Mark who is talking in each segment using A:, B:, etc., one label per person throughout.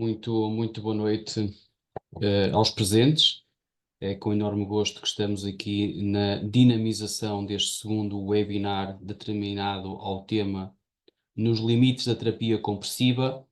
A: Muito boa noite aos presentes. É com enorme gosto que estamos aqui na dinamização deste segundo webinar determinado ao tema Nos Limites da Terapia Compressiva,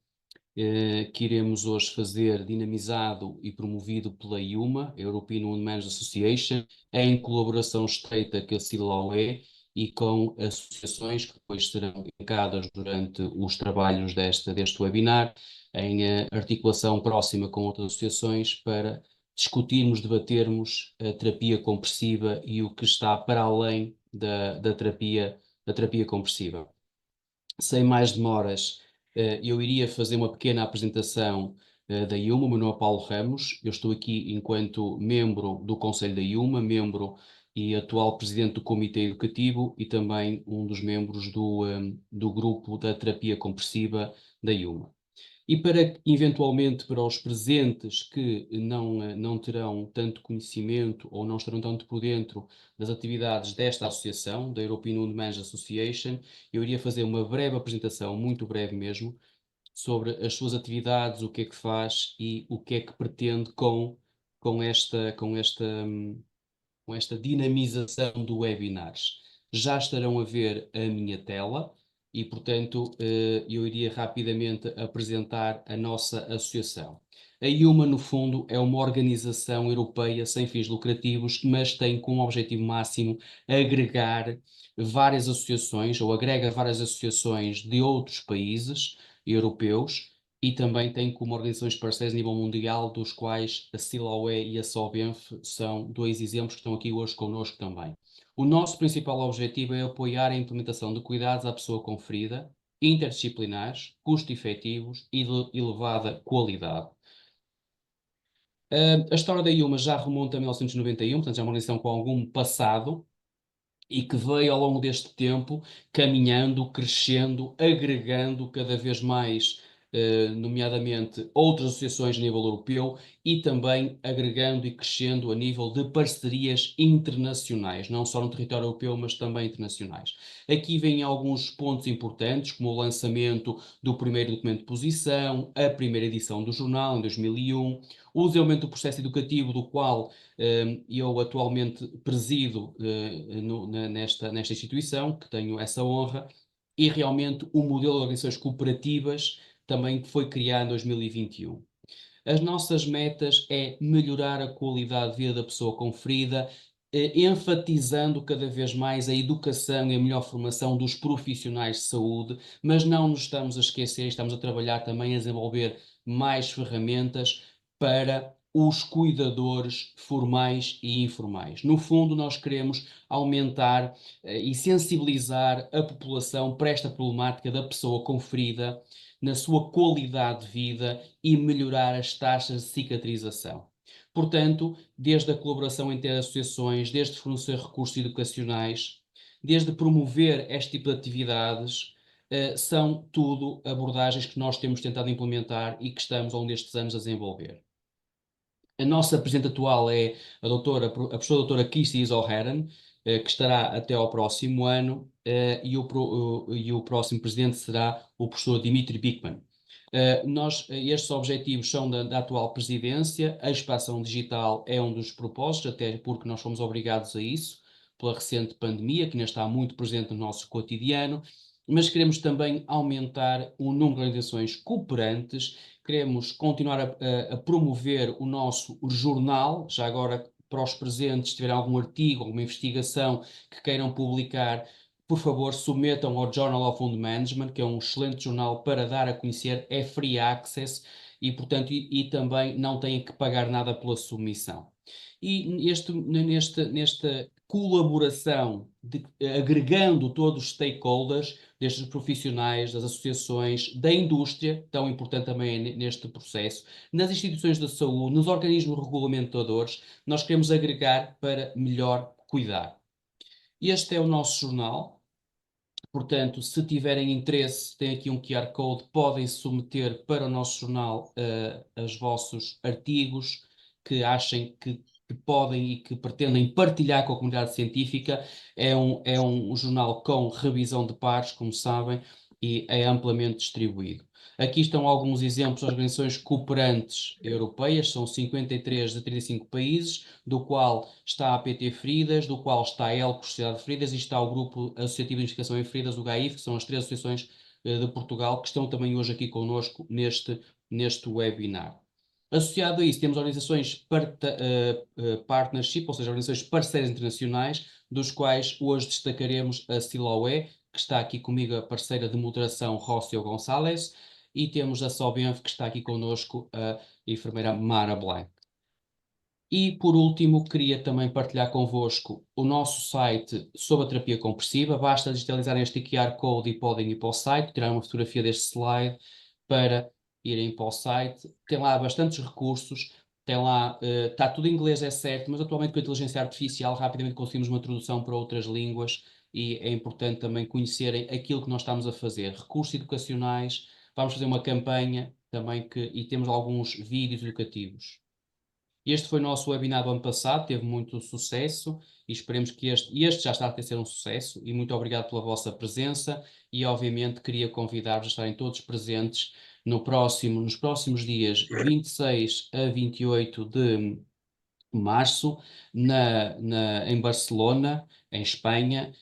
A: que iremos hoje fazer dinamizado e promovido pela IUMA, European Wound Management Association, em colaboração estreita com a CILOE e com associações que depois serão indicadas durante os trabalhos deste webinar, em articulação próxima com outras associações para discutirmos, debatermos a terapia compressiva e o que está para além da terapia compressiva. Sem mais demoras, eu iria fazer uma pequena apresentação da IUMA. O meu nome é Paulo Ramos, eu estou aqui enquanto membro do Conselho da IUMA, membro e atual presidente do Comitê Educativo e também um dos membros do grupo da terapia compressiva da IUMA. E eventualmente, para os presentes que não terão tanto conhecimento ou não estarão tanto por dentro das atividades desta associação, da European Wound Management Association, eu iria fazer uma breve apresentação, muito breve mesmo, sobre as suas atividades, o que é que faz e o que é que pretende com esta, com esta, com esta dinamização do webinars. Já estarão a ver a minha tela e, portanto, eu iria rapidamente apresentar a nossa associação. A IUMA, no fundo, é uma organização europeia sem fins lucrativos, mas tem como objetivo máximo agregar várias associações, ou agrega várias associações de outros países europeus, e também tem como organizações parceiras a nível mundial, dos quais a CILOE e a SOBENF são dois exemplos que estão aqui hoje connosco também. O nosso principal objetivo é apoiar a implementação de cuidados à pessoa com ferida, interdisciplinares, custo-efetivos e de elevada qualidade. A história da IUMA já remonta a 1991, portanto já é uma organização com algum passado, e que veio ao longo deste tempo caminhando, crescendo, agregando cada vez mais, nomeadamente outras associações a nível europeu e também agregando e crescendo a nível de parcerias internacionais, não só no território europeu, mas também internacionais. Aqui vêm alguns pontos importantes, como o lançamento do primeiro documento de posição, a primeira edição do jornal, em 2001, o desenvolvimento do processo educativo, do qual eu atualmente presido nesta instituição, que tenho essa honra, e realmente o modelo de organizações cooperativas também que foi criado em 2021. As nossas metas é melhorar a qualidade de vida da pessoa com ferida, enfatizando cada vez mais a educação e a melhor formação dos profissionais de saúde, mas não nos estamos a esquecer, estamos a trabalhar também a desenvolver mais ferramentas para os cuidadores formais e informais. No fundo, nós queremos aumentar e sensibilizar a população para esta problemática da pessoa com ferida, na sua qualidade de vida e melhorar as taxas de cicatrização. Portanto, desde a colaboração entre associações, desde fornecer recursos educacionais, desde promover este tipo de atividades, são tudo abordagens que nós temos tentado implementar e que estamos ao longo destes anos a desenvolver. A nossa presidente atual é a professora doutora Kirsti O'Haran, que estará até ao próximo ano, e o próximo presidente será o professor Dimitri Bickman. Estes objetivos são da atual presidência. A expansão digital é um dos propósitos, até porque nós fomos obrigados a isso pela recente pandemia, que ainda está muito presente no nosso cotidiano, mas queremos também aumentar o número de organizações cooperantes, queremos continuar a promover o nosso jornal, já agora para os presentes, se tiverem algum artigo, alguma investigação que queiram publicar, por favor, submetam ao Journal of Wound Management, que é um excelente jornal para dar a conhecer, é free access e, portanto, e também não têm que pagar nada pela submissão. E nesta colaboração, agregando todos os stakeholders, destes profissionais, das associações, da indústria, tão importante também neste processo, nas instituições da saúde, nos organismos regulamentadores, nós queremos agregar para melhor cuidar. Este é o nosso jornal. Portanto, se tiverem interesse, tem aqui um QR Code, podem submeter para o nosso jornal os vossos artigos que achem que podem e que pretendem partilhar com a comunidade científica. É um jornal com revisão de pares, como sabem, e é amplamente distribuído. Aqui estão alguns exemplos de organizações cooperantes europeias, são 53 de 35 países, do qual está a PT Feridas, do qual está a ELCO, Sociedade de Feridas, e está o Grupo Associativo de Investigação em Feridas, o GAIF, que são as três associações de Portugal, que estão também hoje aqui connosco neste webinar. Associado a isso, temos organizações partnership, ou seja, organizações parceiras internacionais, dos quais hoje destacaremos a Siloé, que está aqui comigo, a parceira de moderação Rócio Gonçalves, e temos a Sobenf, que está aqui connosco, a enfermeira Mara Blanc. E, por último, queria também partilhar convosco o nosso site sobre a terapia compressiva. Basta digitalizarem este QR Code e podem ir para o site, tirar uma fotografia deste slide para irem para o site. Tem lá bastantes recursos, tem lá, está tudo em inglês, é certo, mas atualmente com a inteligência artificial rapidamente conseguimos uma tradução para outras línguas e é importante também conhecerem aquilo que nós estamos a fazer. Recursos educacionais, vamos fazer uma campanha também e temos alguns vídeos educativos. Este foi o nosso webinar do ano passado, teve muito sucesso e esperemos que este já está a ter um sucesso e muito obrigado pela vossa presença e obviamente queria convidar-vos a estarem todos presentes nos próximos dias 26 a 28 de março em Barcelona, em Espanha,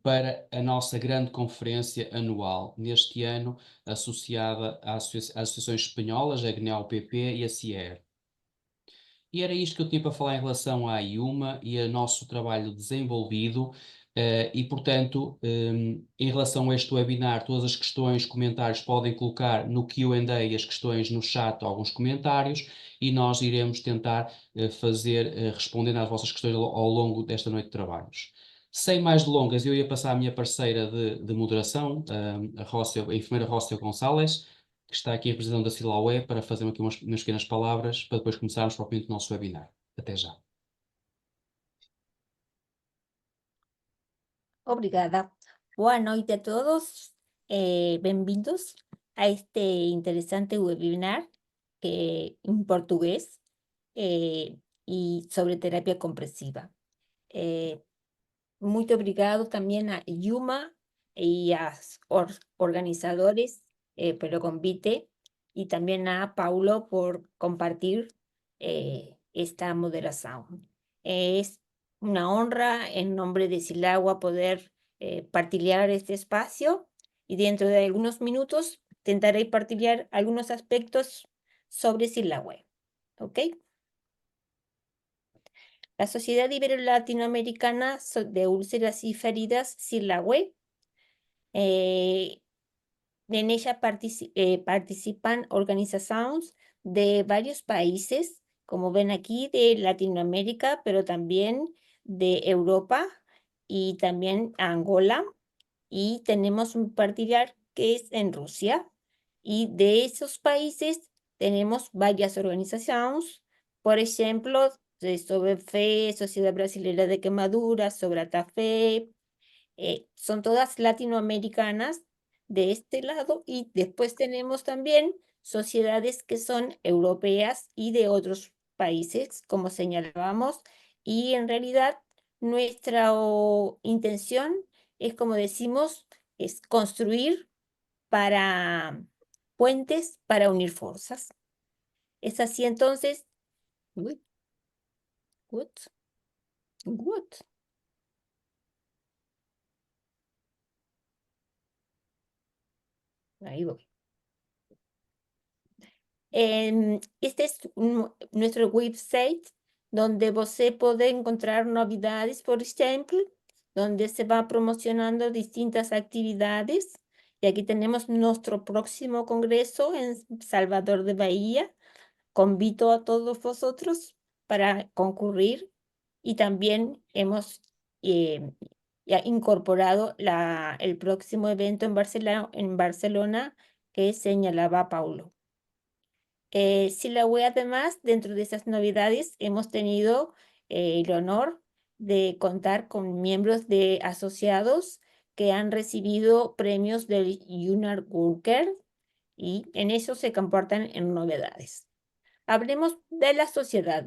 A: para a nossa grande conferência anual, neste ano associada às associações espanholas, a GNEU-PP e a CIER. E era isto que eu tinha para falar em relação à IUMA e ao nosso trabalho desenvolvido. E, portanto, em relação a este webinar, todas as questões, comentários podem colocar no Q&A as questões no chat, alguns comentários, e nós iremos tentar respondendo às vossas questões ao longo desta noite de trabalhos. Sem mais delongas, eu ia passar à minha parceira de moderação, a enfermeira Rócia Gonçalves, que está aqui em representação da Silaué, para fazer aqui umas pequenas palavras, para depois começarmos propriamente o nosso webinar. Até já.
B: Obrigada. Boa noite a todos. Bem-vindos a este interesante webinar en portugués y sobre terapia compresiva. Muito obrigado también a Yuma y a organizadores pelo convite y también a Paulo por compartir esta moderación. Es una honra en nombre de Silagua poder partilhar este espacio y dentro de algunos minutos intentaré partilhar algunos aspectos sobre Silagua. ¿Ok? La Sociedad Ibero-Latinoamericana de Úlceras y Feridas, SILAUE, en ella participan organizaciones de varios países, como ven aquí, de Latinoamérica, pero también de Europa y también Angola. Y tenemos un particular que es en Rusia. Y de esos países tenemos varias organizaciones, por ejemplo, de Sobefe, Sociedad Brasileña de Quemaduras, Sobratafe, son todas latinoamericanas de este lado y después tenemos también sociedades que son europeas y de otros países, como señalábamos, y en realidad nuestra intención es, como decimos, es construir para puentes para unir fuerzas. Es así entonces. Uy, what? What? Ahí voy. Este es nuestro website donde você puede encontrar novedades, por ejemplo, donde se va promocionando distintas actividades. Y aquí tenemos nuestro próximo congreso en Salvador de Bahía. Convito a todos vosotros para concurrir y también hemos ya incorporado el próximo evento en Barcelona que señalaba Paulo. Silagüe, además, dentro de esas novedades, hemos tenido el honor de contar con miembros de asociados que han recibido premios del UNAR Worker y en eso se comportan en novedades. Hablemos de la sociedad.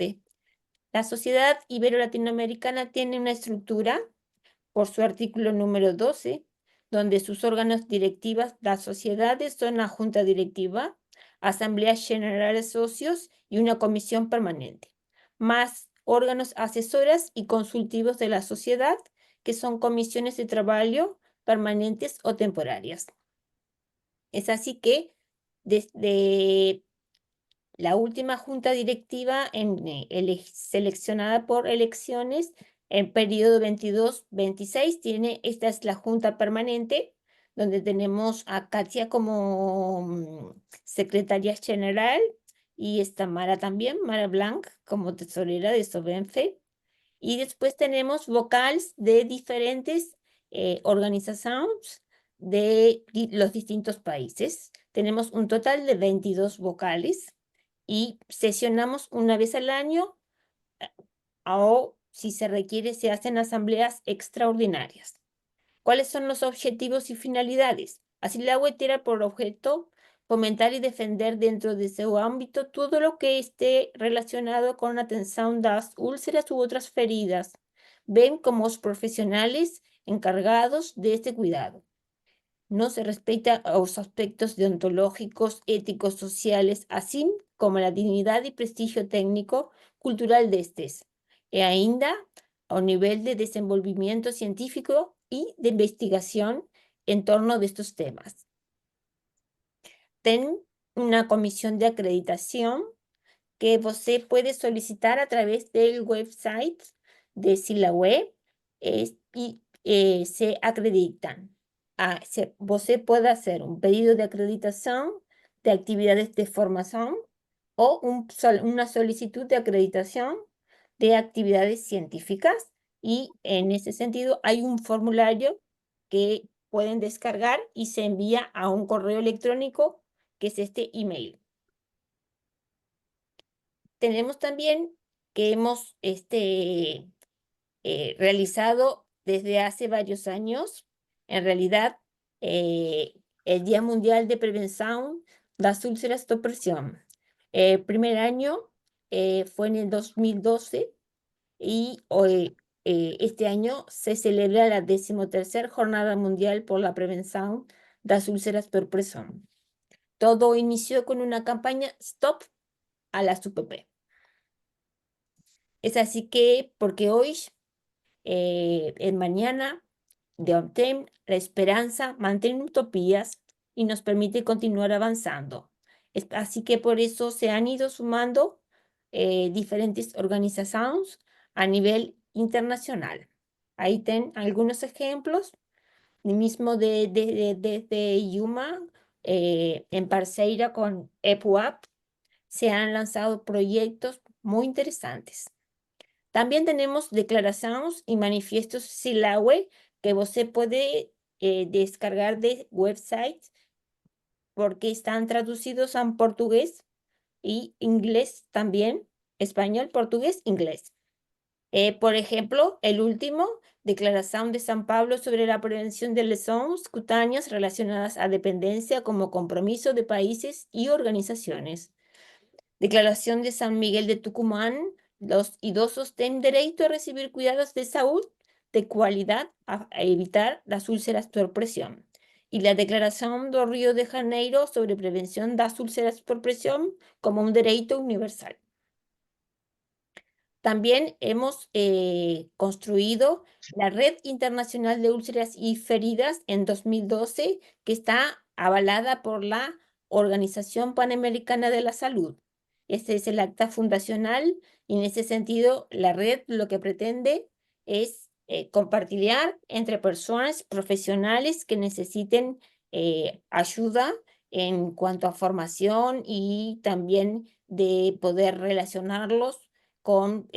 B: La Sociedad Ibero-Latinoamericana tiene una estructura por su artículo número 12, donde sus órganos directivas, las sociedades, son la junta directiva, asambleas generales socios y una comisión permanente, más órganos asesoras y consultivos de la sociedad, que son comisiones de trabajo permanentes o temporarias. Es así que desde la última junta directiva seleccionada por elecciones en periodo 22-26 esta es la junta permanente, donde tenemos a Katia como secretaria general y está Mara también, Mara Blanc como tesorera de Sobenfe. Y después tenemos vocales de diferentes organizaciones de los distintos países. Tenemos un total de 22 vocales y sesionamos una vez al año o, si se requiere, se hacen asambleas extraordinarias. ¿Cuáles son los objetivos y finalidades? Así la web tiene por objeto fomentar y defender dentro de su ámbito todo lo que esté relacionado con la atención de las úlceras u otras feridas. Ven como los profesionales encargados de este cuidado. No se respeta los aspectos deontológicos, éticos, sociales, así como la dignidad y prestigio técnico, cultural de estes. E ainda a nivel de desenvolvimiento científico y de investigación en torno de estos temas. Ten una comisión de acreditación que você puede solicitar a través del website de SILAWeb y se acreditan. Você puede hacer un pedido de acreditación de actividades de formación o una solicitud de acreditación de actividades científicas, y en ese sentido hay un formulario que pueden descargar y se envía a un correo electrónico, que es este email. Tenemos también que hemos realizado desde hace varios años, en realidad, el Día Mundial de Prevención de las Úlceras de Presión. El primer año fue en el 2012 y hoy, este año se celebra la 13ª Jornada Mundial por la Prevención de las Úlceras por Presión. Todo inició con una campaña Stop a las UPP. Es así que, porque hoy, en mañana, de ONTEM, la esperanza mantiene utopías y nos permite continuar avanzando. Así que por eso se han ido sumando diferentes organizaciones a nivel internacional. Ahí ten algunos ejemplos, mismo desde Yuma, en parceria con EPUAP, se han lanzado proyectos muy interesantes. También tenemos declaraciones y manifiestos SILAWE que você puede descargar de website, porque están traducidos en portugués y inglés también, español, portugués, inglés. Por ejemplo, el último, Declaración de San Pablo sobre la prevención de lesiones cutáneas relacionadas a dependencia como compromiso de países y organizaciones. Declaración de San Miguel de Tucumán: los idosos tienen derecho a recibir cuidados de salud de calidad a evitar las úlceras por presión. Y la Declaración de Río de Janeiro sobre prevención de las úlceras por presión como un derecho universal. También hemos construido la Red Internacional de Úlceras y Feridas en 2012, que está avalada por la Organización Panamericana de la Salud. Este es el acta fundacional, y en ese sentido la red lo que pretende es compartir entre personas profesionales que necesiten ayuda en cuanto a formación y también de poder relacionarlos con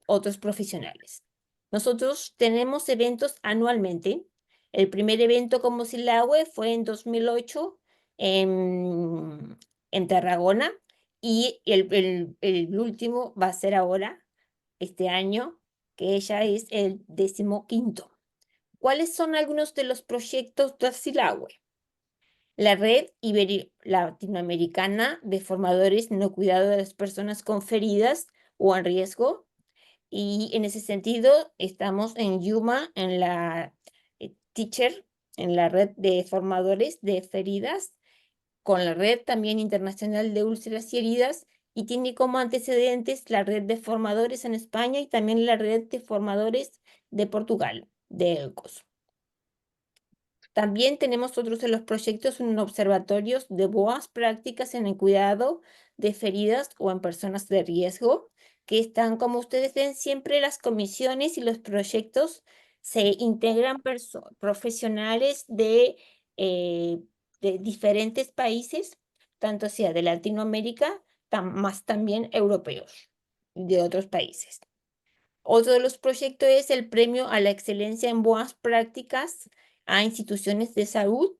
B: otros profesionales. Nosotros tenemos eventos anualmente. El primer evento como SILAWE fue en 2008 en Tarragona, y el último va a ser ahora, este año, que ya es el 15º. ¿Cuáles son algunos de los proyectos de SILAWE? La Red Latinoamericana de Formadores no Cuidado de las Personas con Feridas o en Riesgo, y en ese sentido estamos en Yuma, en la Teacher en la red de formadores de heridas, con la red también internacional de úlceras y heridas, y tiene como antecedentes la red de formadores en España y también la red de formadores de Portugal, de ELCOS. También tenemos otros de los proyectos en observatorios de buenas prácticas en el cuidado de feridas o en personas de riesgo, que están, como ustedes ven, siempre las comisiones y los proyectos se integran profesionales de diferentes países, tanto sea de Latinoamérica, más también europeos, de otros países. Otro de los proyectos es el Premio a la Excelencia en Buenas Prácticas a instituciones de salud,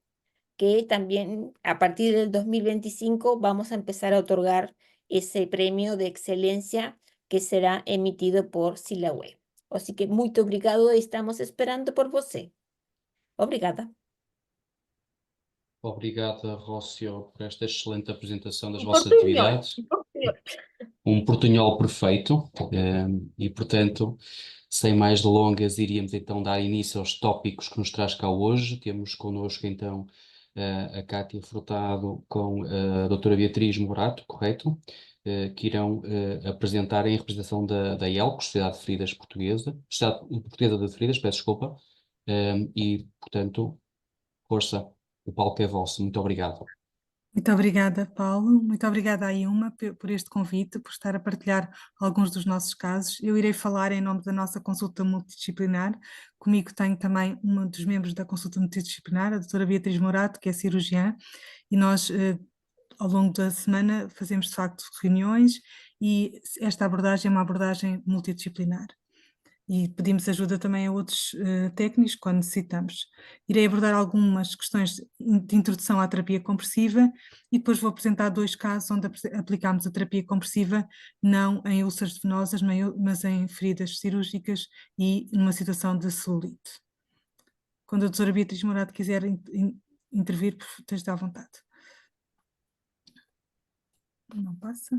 B: que también a partir del 2025 vamos a empezar a otorgar ese premio de excelencia que será emitido por Silaway. Así que muito obrigado, estamos esperando por você. Obrigada.
A: Obrigada, Rócio, por esta excelente apresentação das
B: Um
A: vossas
B: portunhol,
A: atividades.
B: um portunhol.
A: Um portunhol perfeito, e portanto, sem mais delongas, iríamos então dar início aos tópicos que nos traz cá hoje. Temos connosco então a Cátia Furtado com a doutora Beatriz Morato, correto? Que irão apresentar em representação da ELCO, Sociedade de Feridas Portuguesa, Sociedade Portuguesa de Feridas, peço desculpa, e portanto, força, o palco é vosso. Muito obrigado.
C: Muito obrigada, Paulo. Muito obrigada à Ilma por este convite, por estar a partilhar alguns dos nossos casos. Eu irei falar em nome da nossa consulta multidisciplinar. Comigo tenho também um dos membros da consulta multidisciplinar, a doutora Beatriz Morato, que é cirurgiã, e nós, ao longo da semana, fazemos de facto reuniões e esta abordagem é uma abordagem multidisciplinar. E pedimos ajuda também a outros técnicos quando necessitamos. Irei abordar algumas questões de introdução à terapia compressiva e depois vou apresentar 2 casos onde aplicámos a terapia compressiva não em úlceras venosas, mas em feridas cirúrgicas e numa situação de celulite. Quando a doutora Beatriz Morato quiser intervir, esteja à vontade. Não passa.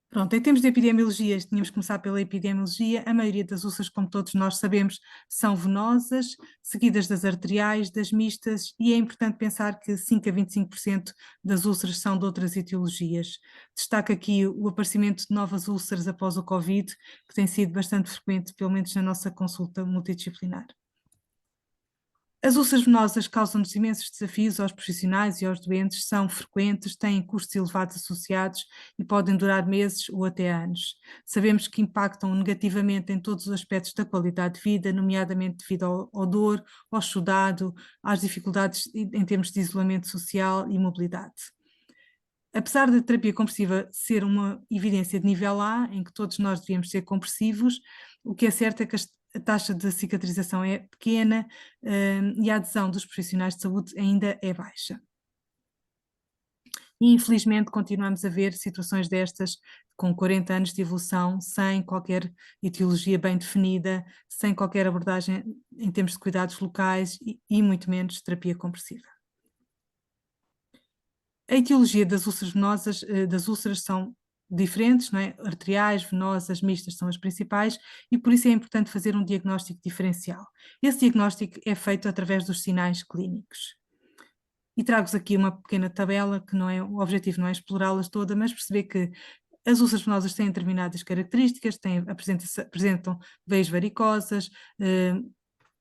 C: Pronto, em termos de epidemiologias, tínhamos que começar pela epidemiologia. A maioria das úlceras, como todos nós sabemos, são venosas, seguidas das arteriais, das mistas, e é importante pensar que 5 a 25% das úlceras são de outras etiologias. Destaco aqui o aparecimento de novas úlceras após o Covid, que tem sido bastante frequente, pelo menos na nossa consulta multidisciplinar. As úlceras venosas causam-nos imensos desafios aos profissionais e aos doentes, são frequentes, têm custos elevados associados e podem durar meses ou até anos. Sabemos que impactam negativamente em todos os aspectos da qualidade de vida, nomeadamente devido ao dor, ao exudado, às dificuldades em termos de isolamento social e mobilidade. Apesar da terapia compressiva ser uma evidência de nível A, em que todos nós devíamos ser compressivos, o que é certo é que a taxa de cicatrização é pequena e a adesão dos profissionais de saúde ainda é baixa. E infelizmente continuamos a ver situações destas com 40 anos de evolução, sem qualquer etiologia bem definida, sem qualquer abordagem em termos de cuidados locais e muito menos terapia compressiva. A etiologia das úlceras venosas, das úlceras são diferentes, não é? Arteriais, venosas, mistas são as principais e por isso é importante fazer um diagnóstico diferencial. Esse diagnóstico é feito através dos sinais clínicos. E trago-vos aqui uma pequena tabela, que não é, o objetivo não é explorá-las todas, mas perceber que as úlceras venosas têm determinadas características, apresentam veias varicosas,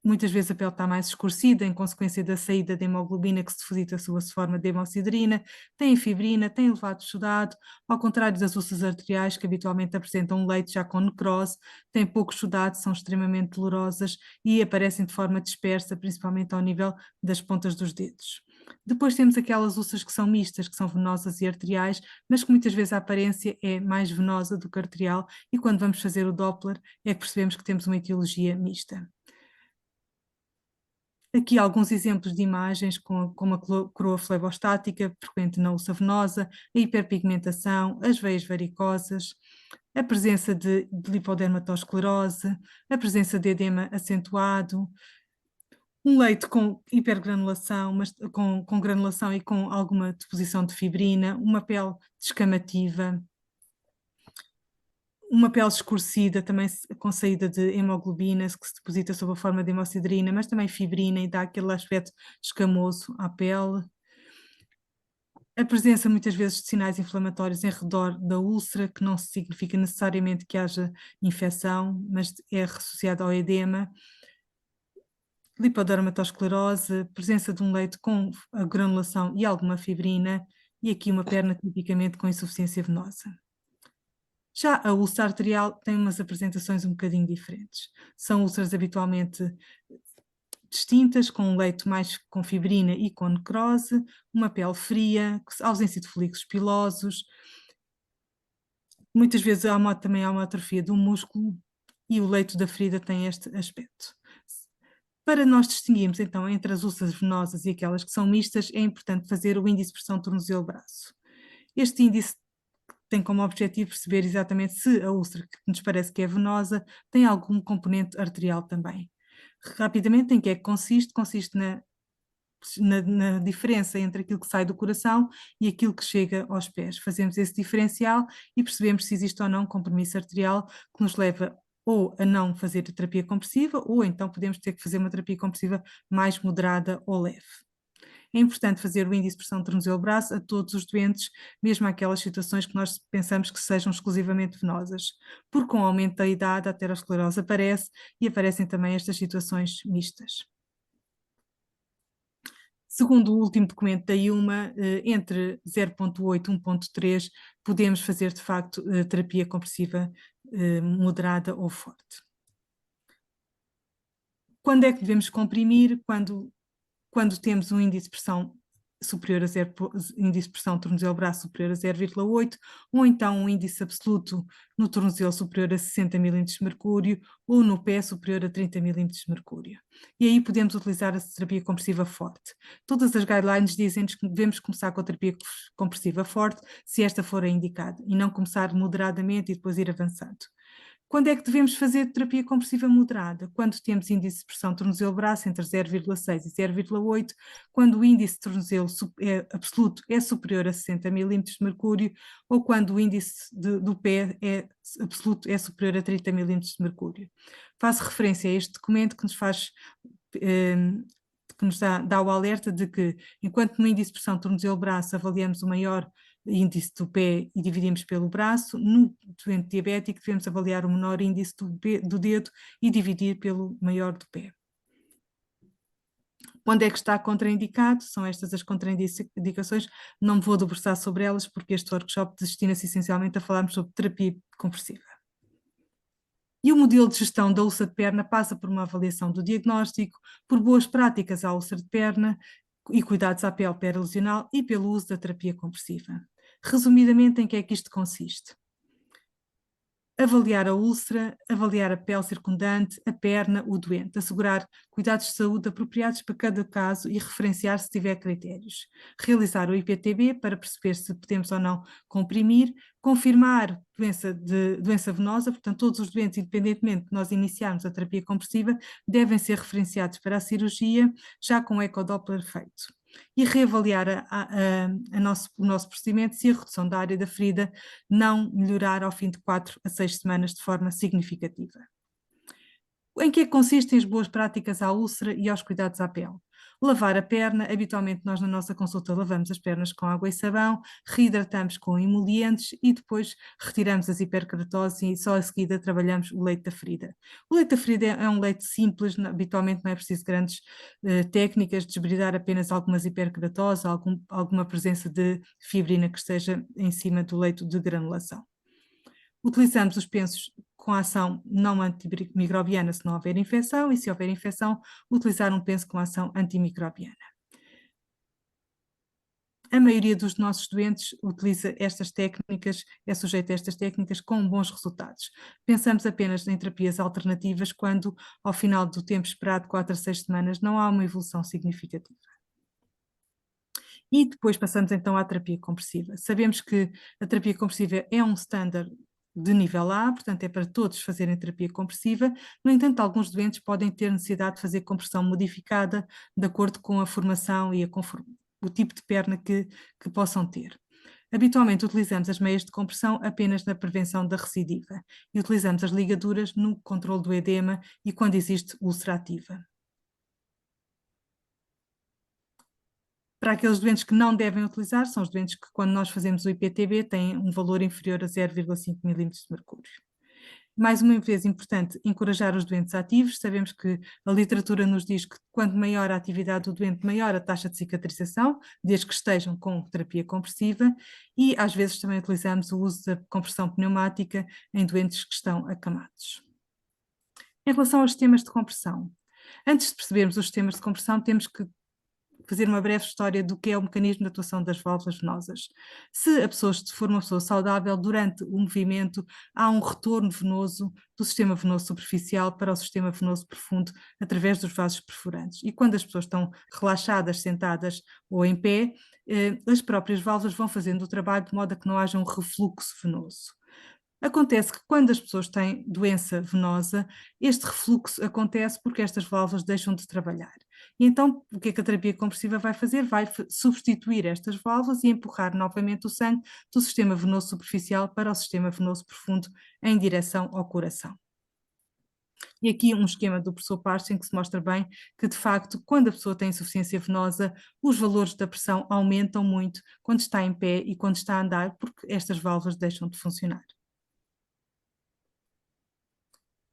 C: muitas vezes a pele está mais escurecida em consequência da saída da hemoglobina que se deposita sob a forma de hemosiderina, tem fibrina, tem elevado exudado, ao contrário das úlceras arteriais que habitualmente apresentam um leito já com necrose, têm pouco exudado, são extremamente dolorosas e aparecem de forma dispersa, principalmente ao nível das pontas dos dedos. Depois temos aquelas úlceras que são mistas, que são venosas e arteriais, mas que muitas vezes a aparência é mais venosa do que arterial e quando vamos fazer o Doppler é que percebemos que temos uma etiologia mista. Aqui alguns exemplos de imagens como a coroa flebostática, frequente na úlcera venosa, a hiperpigmentação, as veias varicosas, a presença de lipodermatosclerose, a presença de edema acentuado, um leito com hipergranulação, mas com granulação e com alguma deposição de fibrina, uma pele descamativa, uma pele escurecida, também com saída de hemoglobina, que se deposita sob a forma de hemosiderina, mas também fibrina e dá aquele aspecto escamoso à pele. A presença muitas vezes de sinais inflamatórios em redor da úlcera, que não significa necessariamente que haja infecção, mas é associada ao edema. Lipodermatosclerose, presença de um leite com a granulação e alguma fibrina, e aqui uma perna tipicamente com insuficiência venosa. Já a úlcera arterial tem umas apresentações um bocadinho diferentes. São úlceras habitualmente distintas, com um leito mais com fibrina e com necrose, uma pele fria, ausência de folículos pilosos. Muitas vezes também há uma atrofia do músculo e o leito da ferida tem este aspecto. Para nós distinguirmos então entre as úlceras venosas e aquelas que são mistas, é importante fazer o índice de pressão tornozelo-braço. Este índice tem como objetivo perceber exatamente se a úlcera que nos parece que é venosa tem algum componente arterial também. Rapidamente, em que é que consiste? Consiste na diferença entre aquilo que sai do coração e aquilo que chega aos pés. Fazemos esse diferencial e percebemos se existe ou não compromisso arterial que nos leva ou a não fazer terapia compressiva, ou então podemos ter que fazer uma terapia compressiva mais moderada ou leve. É importante fazer o índice de pressão tornozelo-braço a todos os doentes, mesmo aquelas situações que nós pensamos que sejam exclusivamente venosas, porque com o aumento da idade a aterosclerose aparece e aparecem também estas situações mistas. Segundo o último documento da IUMA, entre 0,8 e 1,3 podemos fazer de facto terapia compressiva moderada ou forte. Quando é que devemos comprimir? Quando temos um índice de pressão superior a 0, índice de pressão tornozelo-braço superior a 0,8, ou então um índice absoluto no tornozelo superior a 60 mm de mercúrio, ou no pé superior a 30 mm de mercúrio. E aí podemos utilizar a terapia compressiva forte. Todas as guidelines dizem-nos que devemos começar com a terapia compressiva forte, se esta for a indicada, e não começar moderadamente e depois ir avançando. Quando é que devemos fazer terapia compressiva moderada? Quando temos índice de pressão tornozelo-braço entre 0,6 e 0,8, quando o índice de tornozelo absoluto é superior a 60 mm de mercúrio, ou quando o índice do pé absoluto é superior a 30 mm de mercúrio. Faço referência a este documento que nos faz... que nos dá o alerta de que, enquanto no índice de pressão tornozelo-braço avaliamos o maior índice do pé e dividimos pelo braço, no doente diabético devemos avaliar o menor índice do dedo e dividir pelo maior do pé. Onde é que está contraindicado? São estas as contraindicações, não me vou debruçar sobre elas porque este workshop destina-se essencialmente a falarmos sobre terapia compressiva. E o modelo de gestão da úlcera de perna passa por uma avaliação do diagnóstico, por boas práticas à úlcera de perna e cuidados à pele perilesional e pelo uso da terapia compressiva. Resumidamente, em que é que isto consiste? Avaliar a úlcera, avaliar a pele circundante, a perna, o doente, assegurar cuidados de saúde apropriados para cada caso e referenciar se tiver critérios. Realizar o IPTB para perceber se podemos ou não comprimir, confirmar doença venosa, portanto todos os doentes, independentemente de nós iniciarmos a terapia compressiva, devem ser referenciados para a cirurgia, já com o ecodoppler feito. E reavaliar o nosso procedimento se a redução da área da ferida não melhorar ao fim de 4 a 6 semanas de forma significativa. Em que consistem as boas práticas à úlcera e aos cuidados à pele? Lavar a perna, habitualmente nós na nossa consulta lavamos as pernas com água e sabão, reidratamos com emolientes e depois retiramos as hiperkeratoses e só a seguida trabalhamos o leite da ferida. O leite da ferida é um leite simples, habitualmente não é preciso grandes técnicas, desbridar apenas algumas hiperkeratoses, alguma presença de fibrina que esteja em cima do leito de granulação. Utilizamos os pensos com ação não antimicrobiana se não houver infecção e se houver infecção, utilizar um penso com ação antimicrobiana. A maioria dos nossos doentes utiliza estas técnicas, é sujeita a estas técnicas com bons resultados. Pensamos apenas em terapias alternativas quando, ao final do tempo esperado, 4 a 6 semanas, não há uma evolução significativa. E depois passamos então à terapia compressiva. Sabemos que a terapia compressiva é um standard de nível A, portanto é para todos fazerem terapia compressiva. No entanto, alguns doentes podem ter necessidade de fazer compressão modificada de acordo com a formação e o tipo de perna que possam ter. Habitualmente utilizamos as meias de compressão apenas na prevenção da recidiva e utilizamos as ligaduras no controle do edema e quando existe úlcera ativa. Para aqueles doentes que não devem utilizar, são os doentes que, quando nós fazemos o IPTB, têm um valor inferior a 0,5 milímetros de mercúrio. Mais uma vez, importante encorajar os doentes ativos. Sabemos que a literatura nos diz que quanto maior a atividade do doente, maior a taxa de cicatrização, desde que estejam com terapia compressiva, e às vezes também utilizamos o uso da compressão pneumática em doentes que estão acamados. Em relação aos sistemas de compressão, antes de percebermos os sistemas de compressão, temos que fazer uma breve história do que é o mecanismo de atuação das válvulas venosas. Se for uma pessoa saudável, durante o movimento há um retorno venoso do sistema venoso superficial para o sistema venoso profundo através dos vasos perfurantes. E quando as pessoas estão relaxadas, sentadas ou em pé, as próprias válvulas vão fazendo o trabalho de modo a que não haja um refluxo venoso. Acontece que quando as pessoas têm doença venosa, este refluxo acontece porque estas válvulas deixam de trabalhar. E então, o que é que a terapia compressiva vai fazer? Vai substituir estas válvulas e empurrar novamente o sangue do sistema venoso superficial para o sistema venoso profundo em direção ao coração. E aqui um esquema do professor Parson que se mostra bem que, de facto, quando a pessoa tem insuficiência venosa, os valores da pressão aumentam muito quando está em pé e quando está a andar, porque estas válvulas deixam de funcionar.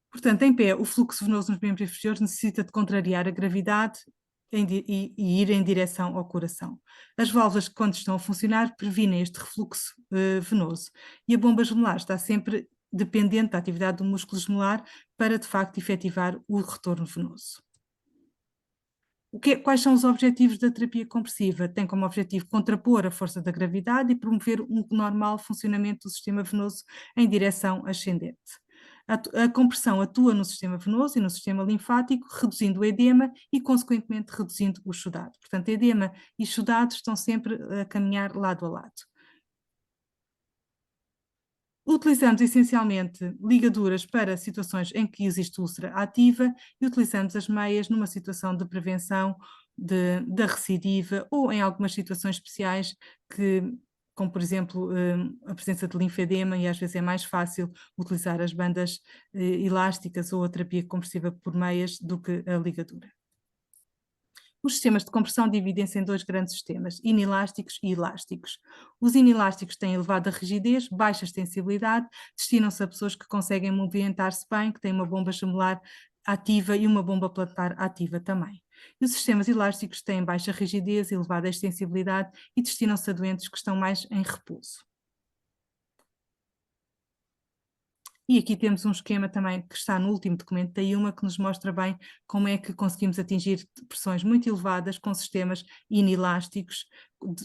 C: Portanto, em pé, o fluxo venoso nos membros inferiores necessita de contrariar a gravidade e ir em direção ao coração. As válvulas, quando estão a funcionar, previnem este refluxo venoso. E a bomba gemelar está sempre dependente da atividade do músculo gemelar para, de facto, efetivar o retorno venoso. Quais são os objetivos da terapia compressiva? Tem como objetivo contrapor a força da gravidade e promover um normal funcionamento do sistema venoso em direção ascendente. A compressão atua no sistema venoso e no sistema linfático, reduzindo o edema e, consequentemente, reduzindo o exudado. Portanto, edema e exudado estão sempre a caminhar lado a lado. Utilizamos essencialmente ligaduras para situações em que existe úlcera ativa e utilizamos as meias numa situação de prevenção da recidiva ou em algumas situações especiais como por exemplo a presença de linfedema, e às vezes é mais fácil utilizar as bandas elásticas ou a terapia compressiva por meias do que a ligadura. Os sistemas de compressão dividem-se em dois grandes sistemas, inelásticos e elásticos. Os inelásticos têm elevada rigidez, baixa extensibilidade, destinam-se a pessoas que conseguem movimentar-se bem, que têm uma bomba gemelar ativa e uma bomba plantar ativa também. E os sistemas elásticos têm baixa rigidez, elevada extensibilidade e destinam-se a doentes que estão mais em repouso. E aqui temos um esquema também que está no último documento da IUMA que nos mostra bem como é que conseguimos atingir pressões muito elevadas com sistemas inelásticos,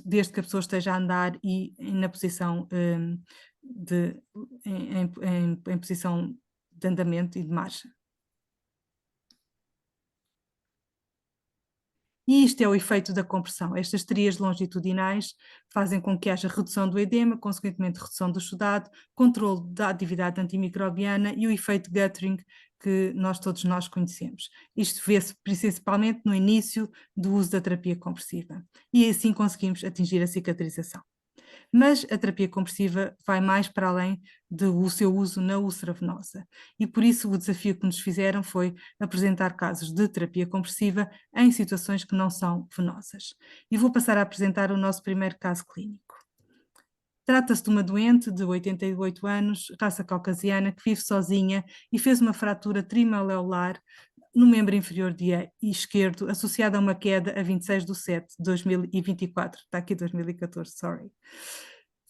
C: desde que a pessoa esteja a andar e na posição em posição de andamento e de marcha. E isto é o efeito da compressão. Estas estrias longitudinais fazem com que haja redução do edema, consequentemente redução do exudado, controle da atividade antimicrobiana e o efeito Guttering que todos nós conhecemos. Isto vê-se principalmente no início do uso da terapia compressiva. E assim conseguimos atingir a cicatrização. Mas a terapia compressiva vai mais para além do seu uso na úlcera venosa. E por isso o desafio que nos fizeram foi apresentar casos de terapia compressiva em situações que não são venosas. E vou passar a apresentar o nosso primeiro caso clínico. Trata-se de uma doente de 88 anos, raça caucasiana, que vive sozinha e fez uma fratura trimaleolar no membro inferior esquerdo, associada a uma queda a 26/7/2024. Está aqui 2014, sorry.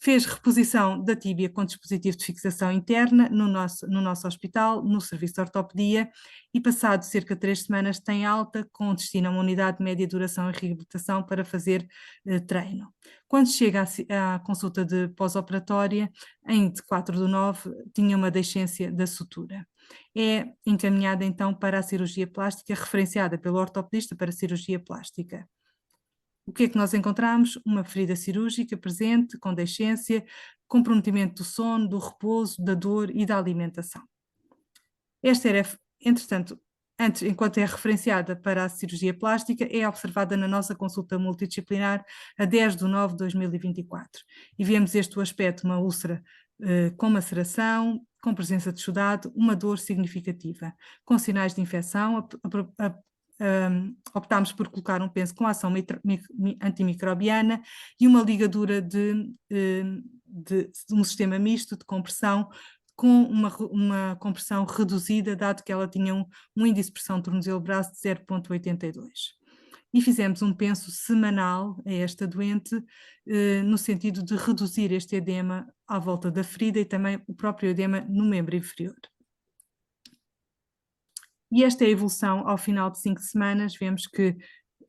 C: Fez reposição da tíbia com dispositivo de fixação interna no nosso hospital, no serviço de ortopedia, e passado cerca de 3 semanas tem alta com destino a uma unidade de média duração e reabilitação para fazer treino. Quando chega à consulta de pós-operatória, em 4/9, tinha uma deiscência da sutura. É encaminhada então para a cirurgia plástica, referenciada pelo ortopedista para a cirurgia plástica. O que é que nós encontramos? Uma ferida cirúrgica presente, com deiscência, comprometimento do sono, do repouso, da dor e da alimentação. Esta era, entretanto, antes, enquanto é referenciada para a cirurgia plástica, é observada na nossa consulta multidisciplinar a 10/9 de 2024. E vemos este aspecto, uma úlcera com maceração, com presença de exudado, uma dor significativa, com sinais de infecção. Optámos por colocar um penso com ação antimicrobiana e uma ligadura de um sistema misto de compressão, com uma compressão reduzida, dado que ela tinha um índice de pressão tornozelo-braço de 0,82. E fizemos um penso semanal a esta doente, no sentido de reduzir este edema à volta da ferida e também o próprio edema no membro inferior. E esta é a evolução ao final de 5 semanas. Vemos que,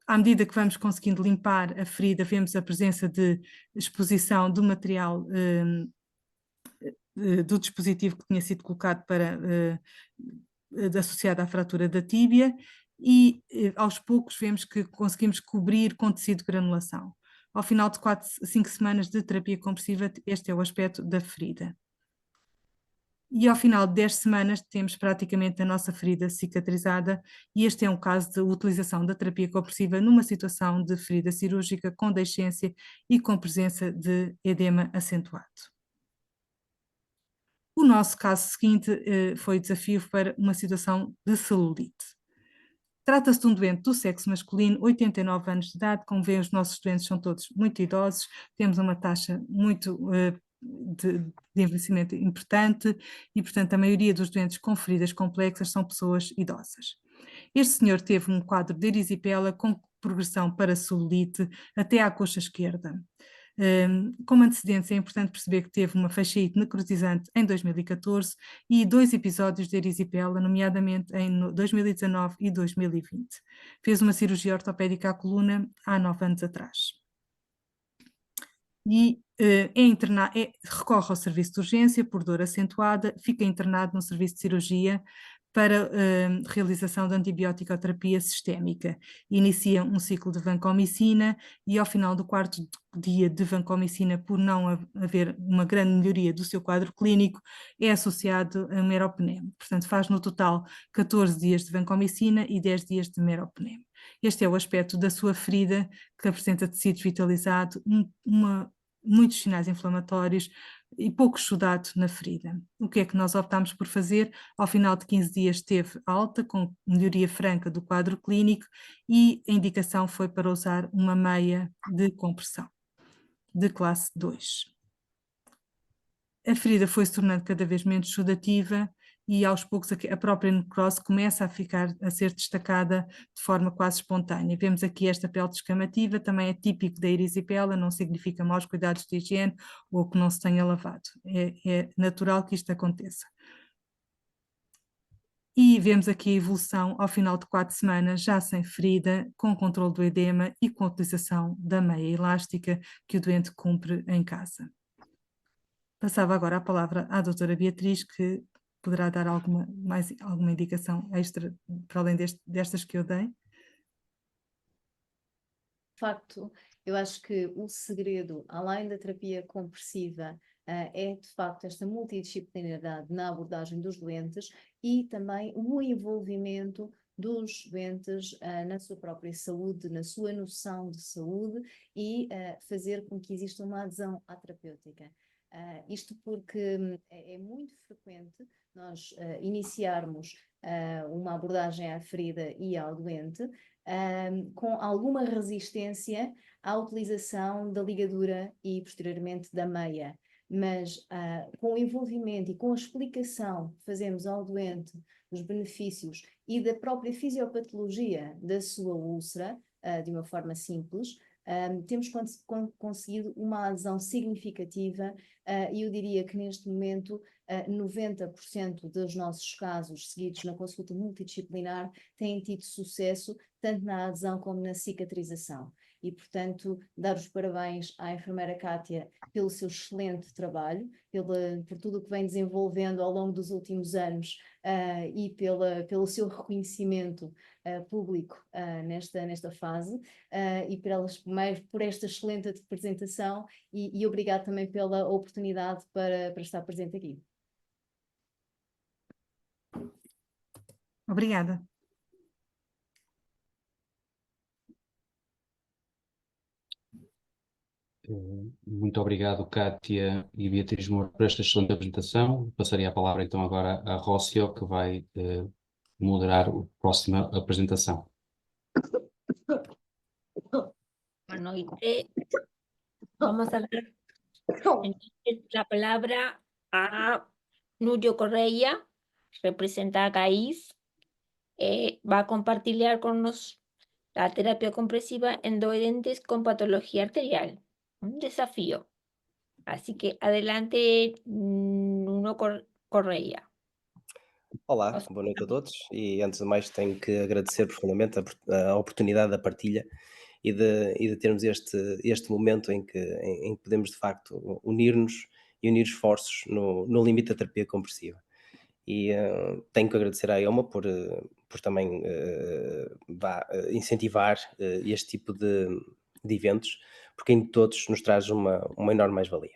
C: à medida que vamos conseguindo limpar a ferida, vemos a presença de exposição do material do dispositivo que tinha sido colocado associado à fratura da tíbia, e aos poucos vemos que conseguimos cobrir com tecido de granulação. Ao final de 5 semanas de terapia compressiva, este é o aspecto da ferida. E ao final de 10 semanas temos praticamente a nossa ferida cicatrizada, e este é um caso de utilização da terapia compressiva numa situação de ferida cirúrgica com deiscência e com presença de edema acentuado. O nosso caso seguinte foi desafio para uma situação de celulite. Trata-se de um doente do sexo masculino, 89 anos de idade. Como veem, os nossos doentes são todos muito idosos, temos uma taxa muito de envelhecimento importante e, portanto, a maioria dos doentes com feridas complexas são pessoas idosas. Este senhor teve um quadro de erisipela com progressão para celulite até à coxa esquerda. Como antecedentes, é importante perceber que teve uma fasciite necrotizante em 2014 e 2 episódios de erisipela, nomeadamente em 2019 e 2020. Fez uma cirurgia ortopédica à coluna há 9 anos atrás. E recorre ao serviço de urgência por dor acentuada, fica internado no serviço de cirurgia para realização de antibiótico-terapia sistémica. Inicia um ciclo de vancomicina e ao final do 4º dia de vancomicina, por não haver uma grande melhoria do seu quadro clínico, é associado a meropenema. Portanto, faz no total 14 dias de vancomicina e 10 dias de meropenema. Este é o aspecto da sua ferida, que apresenta tecido vitalizado, muitos sinais inflamatórios e pouco exudado na ferida. O que é que nós optámos por fazer? Ao final de 15 dias teve alta, com melhoria franca do quadro clínico, e a indicação foi para usar uma meia de compressão, de classe 2. A ferida foi se tornando cada vez menos exudativa e aos poucos a própria necrose começa a ser destacada de forma quase espontânea. Vemos aqui esta pele descamativa, também é típico da erisipela, não significa maus cuidados de higiene ou que não se tenha lavado. É natural que isto aconteça. E vemos aqui a evolução ao final de 4 semanas, já sem ferida, com controle do edema e com a utilização da meia elástica que o doente cumpre em casa. Passava agora a palavra à doutora Beatriz, que poderá dar alguma indicação extra, para além destas que eu dei.
D: De facto, eu acho que o segredo, além da terapia compressiva, é de facto esta multidisciplinaridade na abordagem dos doentes e também o envolvimento dos doentes na sua própria saúde, na sua noção de saúde e fazer com que exista uma adesão à terapêutica. Isto porque é muito frequente nós iniciarmos uma abordagem à ferida e ao doente com alguma resistência à utilização da ligadura e posteriormente da meia. Mas com o envolvimento e com a explicação que fazemos ao doente dos benefícios e da própria fisiopatologia da sua úlcera, de uma forma simples, temos conseguido uma adesão significativa e eu diria que neste momento 90% dos nossos casos seguidos na consulta multidisciplinar têm tido sucesso tanto na adesão como na cicatrização. E, portanto, dar os parabéns à enfermeira Cátia pelo seu excelente trabalho, por tudo o que vem desenvolvendo ao longo dos últimos anos e pelo seu reconhecimento público nesta fase e por esta excelente apresentação e obrigado também pela oportunidade para estar presente aqui.
C: Obrigada.
A: Muito obrigado, Kátia e Beatriz Moura, por esta excelente apresentação. Passaria a palavra então agora a Rócio, que vai moderar a próxima apresentação.
B: Buenas noches. Vamos a dar entonces la palabra a Nurio Correia, representa a CAIF. Va a compartir con nosotros la terapia compresiva en doentes con patología arterial. Un desafío. Así que adelante, Nuno Correia.
E: Olá, boa noite a todos e antes de mais tenho que agradecer profundamente a oportunidade da partilha e de termos este momento em que podemos de facto unir-nos e unir esforços no limite da terapia compressiva. E tenho que agradecer à EOMA por também incentivar este tipo de eventos, porque em todos nos traz uma enorme mais-valia.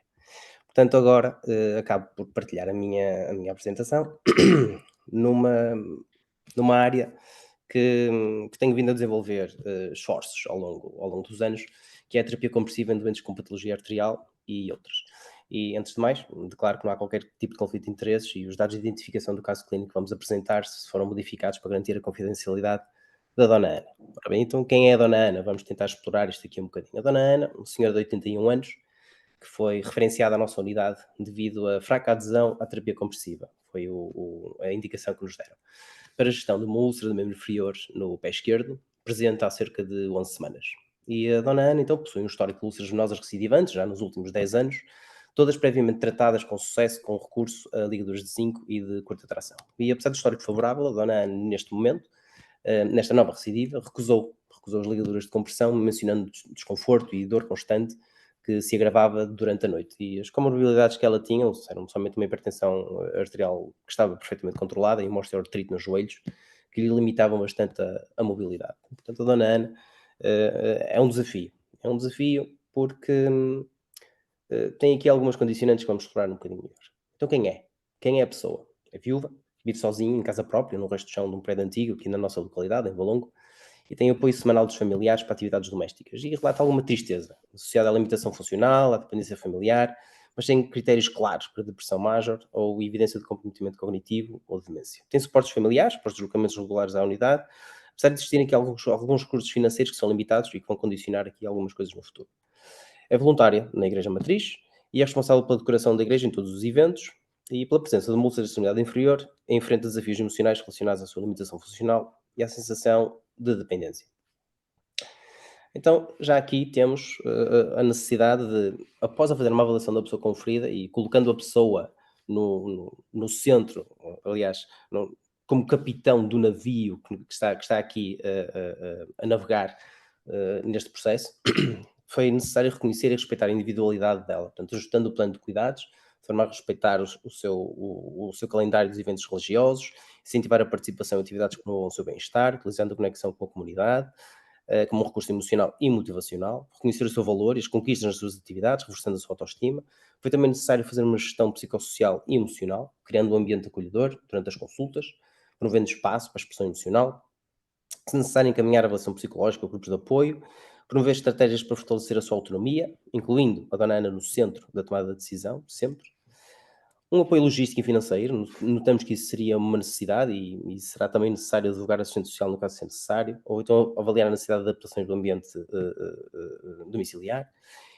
E: Portanto, agora acabo por partilhar a minha apresentação numa área que tenho vindo a desenvolver esforços ao longo dos anos, que é a terapia compressiva em doentes com patologia arterial e outras. E, antes de mais, declaro que não há qualquer tipo de conflito de interesses e os dados de identificação do caso clínico que vamos apresentar foram modificados para garantir a confidencialidade da Dona Ana. Ora bem, então quem é a Dona Ana? Vamos tentar explorar isto aqui um bocadinho. A Dona Ana, uma senhora de 81 anos, que foi referenciada à nossa unidade devido à fraca adesão à terapia compressiva. Foi a indicação que nos deram. Para a gestão de uma úlcera do membro inferior no pé esquerdo, presente há cerca de 11 semanas. E a Dona Ana, então, possui um histórico de úlceras venosas recidivantes, já nos últimos 10 anos, todas previamente tratadas com sucesso com recurso a ligaduras de zinco e de curta tração. E apesar do histórico favorável, a Dona Ana, neste momento, nesta nova recidiva, recusou as ligaduras de compressão, mencionando desconforto e dor constante que se agravava durante a noite. E as comorbilidades que ela tinha eram somente uma hipertensão arterial que estava perfeitamente controlada e uma osteoartrite nos joelhos, que lhe limitavam bastante a mobilidade. Portanto, a Dona Ana é um desafio. É um desafio porque tem aqui algumas condicionantes que vamos explorar um bocadinho melhor. Então, quem é? Quem é a pessoa? É viúva, vive sozinha em casa própria, no resto do chão de um prédio antigo, aqui na nossa localidade, em Valongo, e tem apoio semanal dos familiares para atividades domésticas. E relata alguma tristeza, associada à limitação funcional, à dependência familiar, mas sem critérios claros para depressão major ou evidência de comprometimento cognitivo ou de demência. Tem suportes familiares para os deslocamentos regulares à unidade, apesar de existirem aqui alguns recursos financeiros que são limitados e que vão condicionar aqui algumas coisas no futuro. É voluntária na Igreja Matriz e é responsável pela decoração da Igreja em todos os eventos e pela presença de uma úlcera de extremidade inferior, enfrenta desafios emocionais relacionados à sua limitação funcional e à sensação de dependência. Então, já aqui temos a necessidade de, após a fazer uma avaliação da pessoa com ferida e colocando a pessoa no centro, aliás, como capitão do navio que está aqui a navegar neste processo, foi necessário reconhecer e respeitar a individualidade dela, portanto, ajustando o plano de cuidados, de forma a respeitar o seu calendário dos eventos religiosos, incentivar a participação em atividades que promovam o seu bem-estar, utilizando a conexão com a comunidade, como um recurso emocional e motivacional, reconhecer o seu valor e as conquistas nas suas atividades, reforçando a sua autoestima. Foi também necessário fazer uma gestão psicossocial e emocional, criando um ambiente acolhedor durante as consultas, promovendo espaço para a expressão emocional, se necessário encaminhar a avaliação psicológica ou grupos de apoio, promover estratégias para fortalecer a sua autonomia, incluindo a Dona Ana no centro da tomada de decisão, sempre. Um apoio logístico e financeiro, notamos que isso seria uma necessidade e será também necessário advogar assistente social no caso se necessário, ou então avaliar a necessidade de adaptações do ambiente domiciliar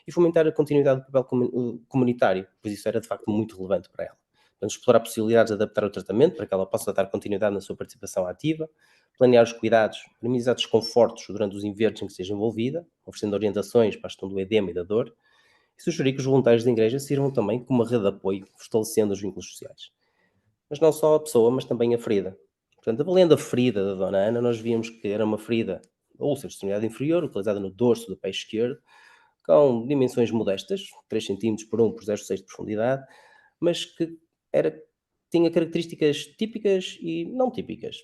E: e fomentar a continuidade do papel comunitário, pois isso era de facto muito relevante para ela. Portanto, explorar possibilidades de adaptar o tratamento para que ela possa dar continuidade na sua participação ativa, planear os cuidados, minimizar desconfortos durante os invernos em que esteja envolvida, oferecendo orientações para a gestão do edema e da dor, e sugerir que os voluntários da igreja sirvam também como uma rede de apoio, fortalecendo os vínculos sociais. Mas não só a pessoa, mas também a ferida. Portanto, avaliando a ferida da Dona Ana, nós vimos que era uma ferida da úlcera de extremidade inferior, localizada no dorso do pé esquerdo, com dimensões modestas, 3 cm por 1 por 0,6 de profundidade, mas que tinha características típicas e não típicas.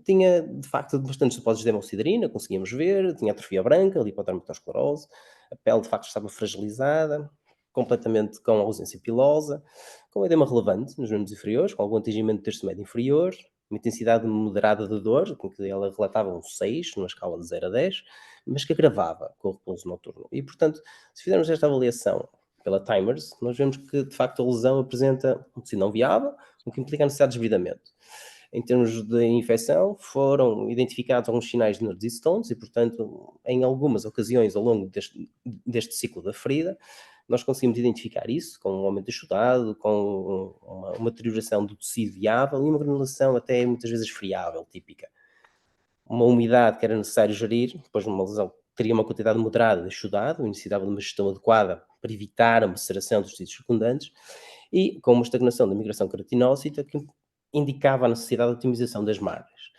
E: Tinha, de facto, bastantes depósitos de hemociderina, conseguíamos ver, tinha atrofia branca, lipodermatosclerose, a pele, de facto, estava fragilizada, completamente com ausência pilosa, com edema relevante nos membros inferiores, com algum atingimento do terço médio inferior, uma intensidade moderada de dor, com que ela relatava um 6, numa escala de 0 a 10, mas que agravava com o repouso noturno. E, portanto, se fizermos esta avaliação pela Timers, nós vemos que, de facto, a lesão apresenta um tecido não viável, o que implica a necessidade de desbridamento. Em termos de infecção, foram identificados alguns sinais de Nordis Stones e, portanto, em algumas ocasiões ao longo deste ciclo da ferida, nós conseguimos identificar isso com um aumento achudado, com uma deterioração do tecido viável e uma granulação até muitas vezes friável, típica. Uma umidade que era necessário gerir, depois de uma lesão teria uma quantidade moderada de achudado, necessitava de uma gestão adequada para evitar a maceração dos tecidos circundantes, e com uma estagnação da migração queratinócita que indicava a necessidade de otimização das margens.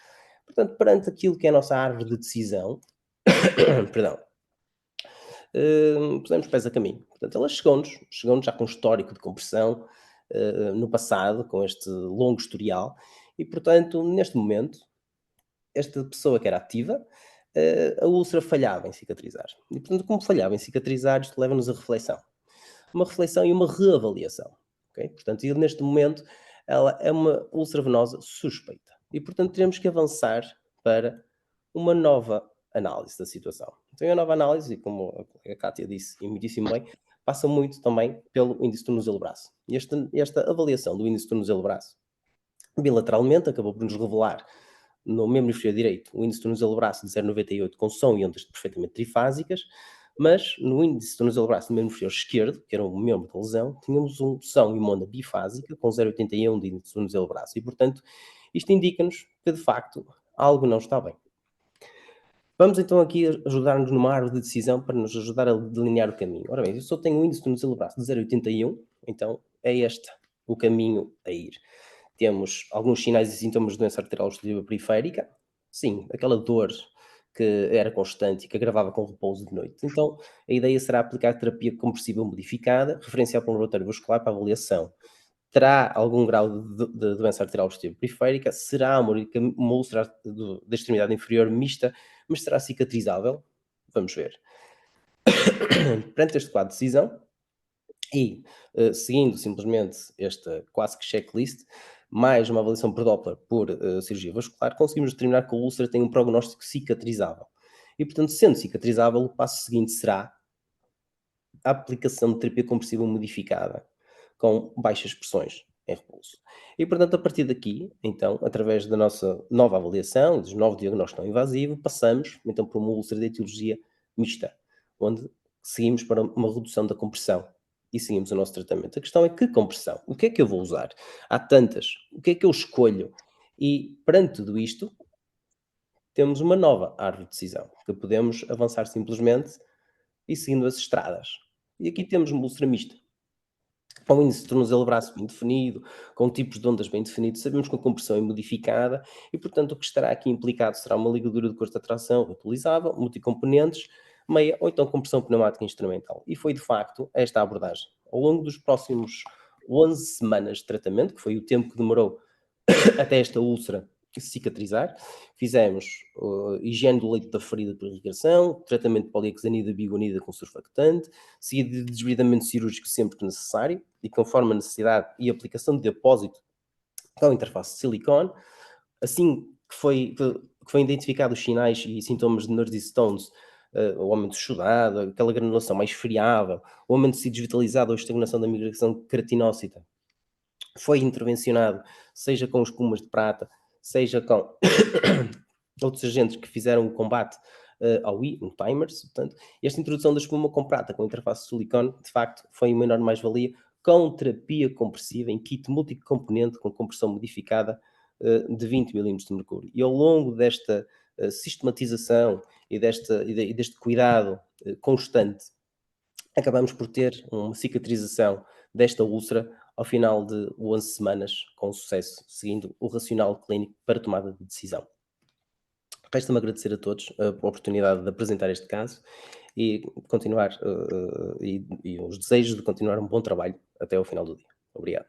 E: Portanto, perante aquilo que é a nossa árvore de decisão, perdão, pusemos pés a caminho. Portanto, ela chegou-nos já com um histórico de compressão no passado, com este longo historial, e, portanto, neste momento, esta pessoa que era ativa, a úlcera falhava em cicatrizar. E, portanto, como falhava em cicatrizar, isto leva-nos a reflexão. Uma reflexão e uma reavaliação. Okay? Portanto, e neste momento, ela é uma úlcera venosa suspeita. E, portanto, teremos que avançar para uma nova análise da situação. Então, a nova análise, como a Cátia disse e muitíssimo bem, passa muito também pelo índice tornozelo-braço. E esta avaliação do índice tornozelo-braço, bilateralmente, acabou por nos revelar no membro inferior direito o índice tornozelo-braço de 0,98 com som e ondas perfeitamente trifásicas, mas no índice tornozelo-braço do membro inferior esquerdo, que era um membro da lesão, tínhamos um som e uma onda bifásica com 0,81 de índice tornozelo-braço. E, portanto, isto indica-nos que, de facto, algo não está bem. Vamos então aqui ajudar-nos numa árvore de decisão para nos ajudar a delinear o caminho. Ora bem, eu só tenho um índice tornozelo-braço de 0,81, então é este o caminho a ir. Temos alguns sinais e sintomas de doença arterial obstrutiva periférica. Sim, aquela dor que era constante e que agravava com repouso de noite. Então, a ideia será aplicar terapia compressiva modificada, referencial para um laboratório vascular para avaliação. Terá algum grau de doença arterial obstrutiva periférica, será uma úlcera da extremidade inferior mista, mas será cicatrizável? Vamos ver. Perante este quadro de decisão, e seguindo simplesmente esta quase que checklist, mais uma avaliação por Doppler por cirurgia vascular, conseguimos determinar que a úlcera tem um prognóstico cicatrizável. E, portanto, sendo cicatrizável, o passo seguinte será a aplicação de terapia compressiva modificada, com baixas pressões em repouso. E, portanto, a partir daqui, então, através da nossa nova avaliação, dos novos diagnósticos não invasivo, passamos, então, para uma úlcera de etiologia mista, onde seguimos para uma redução da compressão e seguimos o nosso tratamento. A questão é que compressão? O que é que eu vou usar? Há tantas. O que é que eu escolho? E, perante tudo isto, temos uma nova árvore de decisão, que podemos avançar simplesmente e seguindo as estradas. E aqui temos uma úlcera mista, com um índice de tornozelo-braço bem definido, com tipos de ondas bem definidos, sabemos que a compressão é modificada e, portanto, o que estará aqui implicado será uma ligadura de curta tração reutilizável, multicomponentes, meia ou então compressão pneumática instrumental. E foi, de facto, esta a abordagem. Ao longo dos próximos 11 semanas de tratamento, que foi o tempo que demorou até esta úlcera cicatrizar, fizemos higiene do leito da ferida por irrigação, tratamento de polihexanida bigonida com surfactante, seguido de desbridamento cirúrgico sempre que necessário e conforme a necessidade e aplicação de depósito com interface de silicone. Assim que foi identificado os sinais e sintomas de Nordis Stones, o aumento chudado, aquela granulação mais friável, o aumento de tecidos vitalizado ou estagnação da migração queratinócita, foi intervencionado, seja com espumas de prata, seja com outros agentes que fizeram o combate ao I, no Timers. Portanto, esta introdução da espuma com prata, com interface de silicone, de facto, foi uma enorme mais-valia, com terapia compressiva em kit multicomponente com compressão modificada de 20 mm de mercúrio. E ao longo desta sistematização e deste cuidado constante, acabamos por ter uma cicatrização desta úlcera ao final de 11 semanas, com sucesso, seguindo o racional clínico para tomada de decisão. Resta-me agradecer a todos a oportunidade de apresentar este caso e continuar e os desejos de continuar um bom trabalho até ao final do dia. Obrigado.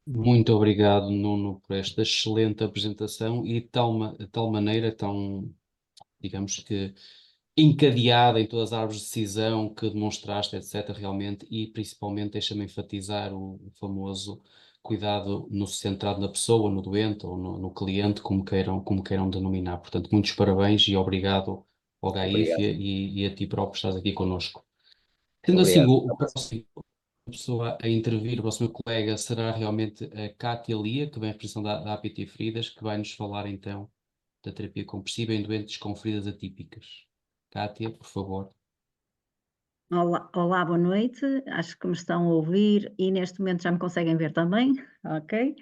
A: Muito obrigado, Nuno, por esta excelente apresentação e de tal maneira, digamos que encadeada em todas as árvores de decisão que demonstraste, etc., realmente, e principalmente deixa-me enfatizar o famoso cuidado centrado na pessoa, no doente ou no cliente, como queiram denominar. Portanto, muitos parabéns e obrigado ao GAIF
E: Obrigado.
A: e a ti próprio estás aqui connosco. Sendo assim,
E: Obrigado.
A: o próximo pessoa a intervir, o próximo colega será realmente a Cátia Lia, que vem em representação da APT Feridas, que vai nos falar então da terapia compressiva em doentes com feridas atípicas. Cátia, por favor.
F: Olá, boa noite. Acho que me estão a ouvir e neste momento já me conseguem ver também, ok?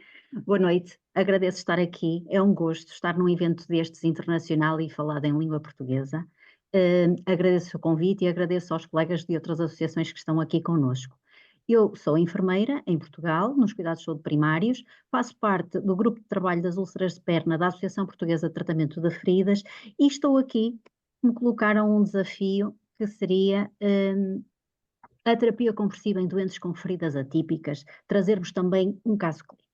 F: Boa noite, agradeço estar aqui. É um gosto estar num evento destes internacional e falado em língua portuguesa. Agradeço o convite e agradeço aos colegas de outras associações que estão aqui conosco. Eu sou enfermeira em Portugal, nos cuidados de saúde primários, faço parte do grupo de trabalho das úlceras de perna da Associação Portuguesa de Tratamento de Feridas e estou aqui, me colocaram um desafio que seria a terapia compressiva em doentes com feridas atípicas, trazermos também um caso clínico.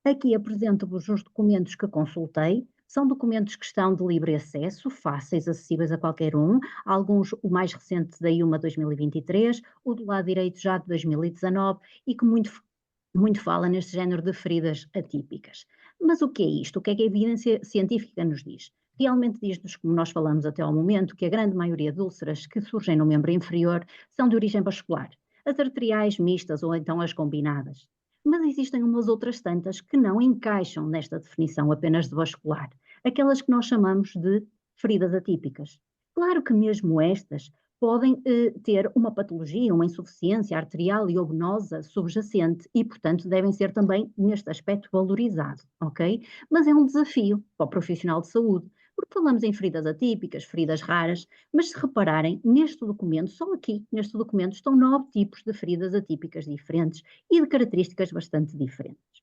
F: Aqui apresento-vos os documentos que consultei, são documentos que estão de livre acesso, fáceis, acessíveis a qualquer um, alguns, o mais recente da IUMA 2023, o do lado direito já de 2019 e que muito fala neste género de feridas atípicas. Mas o que é isto? O que é que a evidência científica nos diz? Realmente diz-nos, como nós falamos até ao momento, que a grande maioria de úlceras que surgem no membro inferior são de origem vascular, as arteriais mistas ou então as combinadas. Mas existem umas outras tantas que não encaixam nesta definição apenas de vascular, aquelas que nós chamamos de feridas atípicas. Claro que mesmo estas podem ter uma patologia, uma insuficiência arterial e ou venosa subjacente e, portanto, devem ser também, neste aspecto, valorizados, ok? Mas é um desafio para o profissional de saúde, porque falamos em feridas atípicas, feridas raras, mas se repararem, neste documento, só aqui, neste documento, estão 9 tipos de feridas atípicas diferentes e de características bastante diferentes.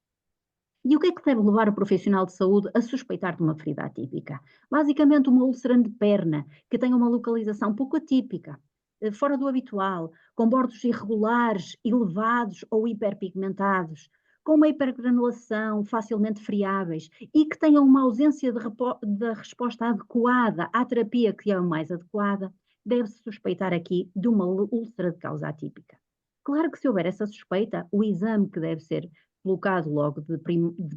F: E o que é que deve levar o profissional de saúde a suspeitar de uma ferida atípica? Basicamente uma úlcera de perna, que tenha uma localização pouco atípica, fora do habitual, com bordos irregulares, elevados ou hiperpigmentados, com uma hipergranulação facilmente friáveis e que tenham uma ausência de resposta adequada à terapia que é a mais adequada, deve-se suspeitar aqui de uma úlcera de causa atípica. Claro que se houver essa suspeita, o exame que deve ser colocado logo de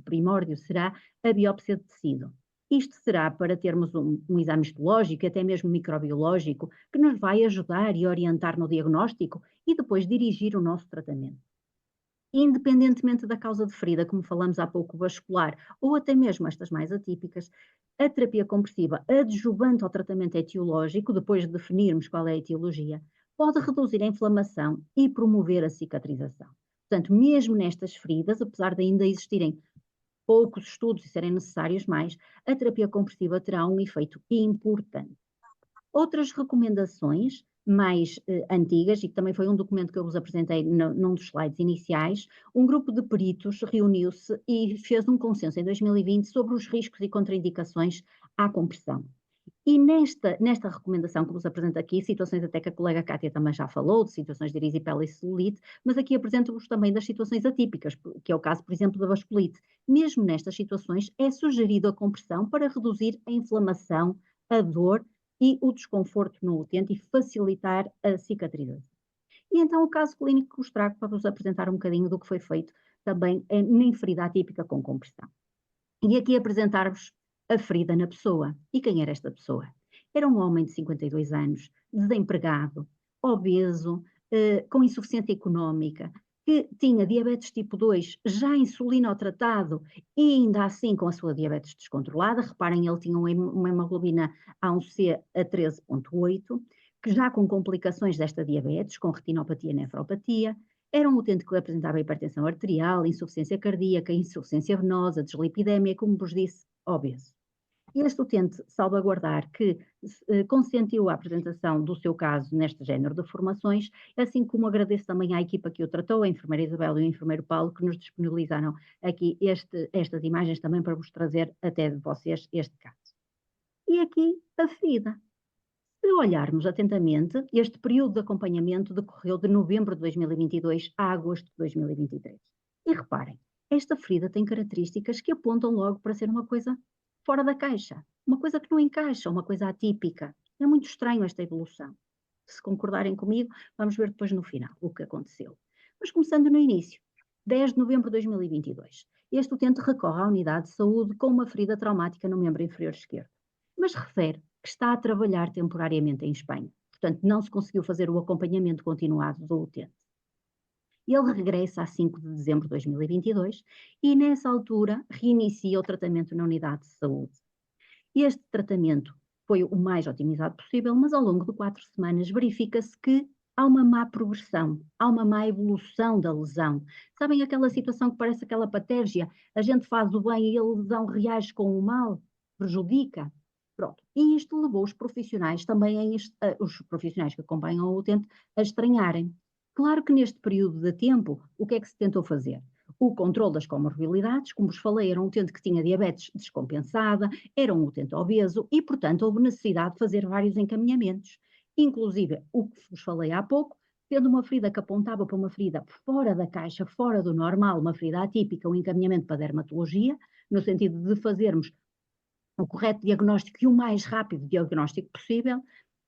F: primórdio será a biópsia de tecido. Isto será para termos um exame histológico e até mesmo microbiológico que nos vai ajudar e orientar no diagnóstico e depois dirigir o nosso tratamento. Independentemente da causa de ferida, como falamos há pouco, vascular, ou até mesmo estas mais atípicas, a terapia compressiva adjuvante ao tratamento etiológico, depois de definirmos qual é a etiologia, pode reduzir a inflamação e promover a cicatrização. Portanto, mesmo nestas feridas, apesar de ainda existirem poucos estudos e serem necessários mais, a terapia compressiva terá um efeito importante. Outras recomendações mais antigas, e que também foi um documento que eu vos apresentei num dos slides iniciais, um grupo de peritos reuniu-se e fez um consenso em 2020 sobre os riscos e contraindicações à compressão. E nesta recomendação que vos apresento aqui, situações até que a colega Cátia também já falou, de situações de erisipela e celulite, mas aqui apresento-vos também das situações atípicas, que é o caso, por exemplo, da vasculite. Mesmo nestas situações, é sugerido a compressão para reduzir a inflamação, a dor e o desconforto no utente e facilitar a cicatrização. E então o caso clínico que vos trago para vos apresentar um bocadinho do que foi feito também em ferida atípica com compressão. E aqui apresentar-vos a ferida na pessoa. E quem era esta pessoa? Era um homem de 52 anos, desempregado, obeso, com insuficiência económica, que tinha diabetes tipo 2, já insulinotratado e ainda assim com a sua diabetes descontrolada. Reparem, ele tinha uma hemoglobina A1C a 13,8, que já com complicações desta diabetes, com retinopatia e nefropatia, era um utente que apresentava hipertensão arterial, insuficiência cardíaca, insuficiência venosa, dislipidemia, como vos disse, obeso. Este utente salvaguardar que consentiu a apresentação do seu caso neste género de formações, assim como agradeço também à equipa que o tratou, a enfermeira Isabel e o enfermeiro Paulo, que nos disponibilizaram aqui estas imagens também para vos trazer até de vocês este caso. E aqui a ferida. Se olharmos atentamente, este período de acompanhamento decorreu de novembro de 2022 a agosto de 2023. E reparem, esta ferida tem características que apontam logo para ser uma coisa fora da caixa, uma coisa que não encaixa, uma coisa atípica. É muito estranho esta evolução. Se concordarem comigo, vamos ver depois no final o que aconteceu. Mas começando no início, 10 de novembro de 2022. Este utente recorre à unidade de saúde com uma ferida traumática no membro inferior esquerdo, mas refere que está a trabalhar temporariamente em Espanha. Portanto, não se conseguiu fazer o acompanhamento continuado do utente. Ele regressa a 5 de dezembro de 2022 e, nessa altura, reinicia o tratamento na unidade de saúde. Este tratamento foi o mais otimizado possível, mas ao longo de 4 semanas verifica-se que há uma má progressão, há uma má evolução da lesão. Sabem aquela situação que parece aquela patérgia? A gente faz o bem e a lesão reage com o mal, prejudica. Pronto. E isto levou os profissionais também, os profissionais que acompanham o utente, a estranharem. Claro que neste período de tempo, o que é que se tentou fazer? O controle das comorbilidades, como vos falei, era um utente que tinha diabetes descompensada, era um utente obeso e, portanto, houve necessidade de fazer vários encaminhamentos. Inclusive, o que vos falei há pouco, tendo uma ferida que apontava para uma ferida fora da caixa, fora do normal, uma ferida atípica, um encaminhamento para a dermatologia, no sentido de fazermos o correto diagnóstico e o mais rápido diagnóstico possível,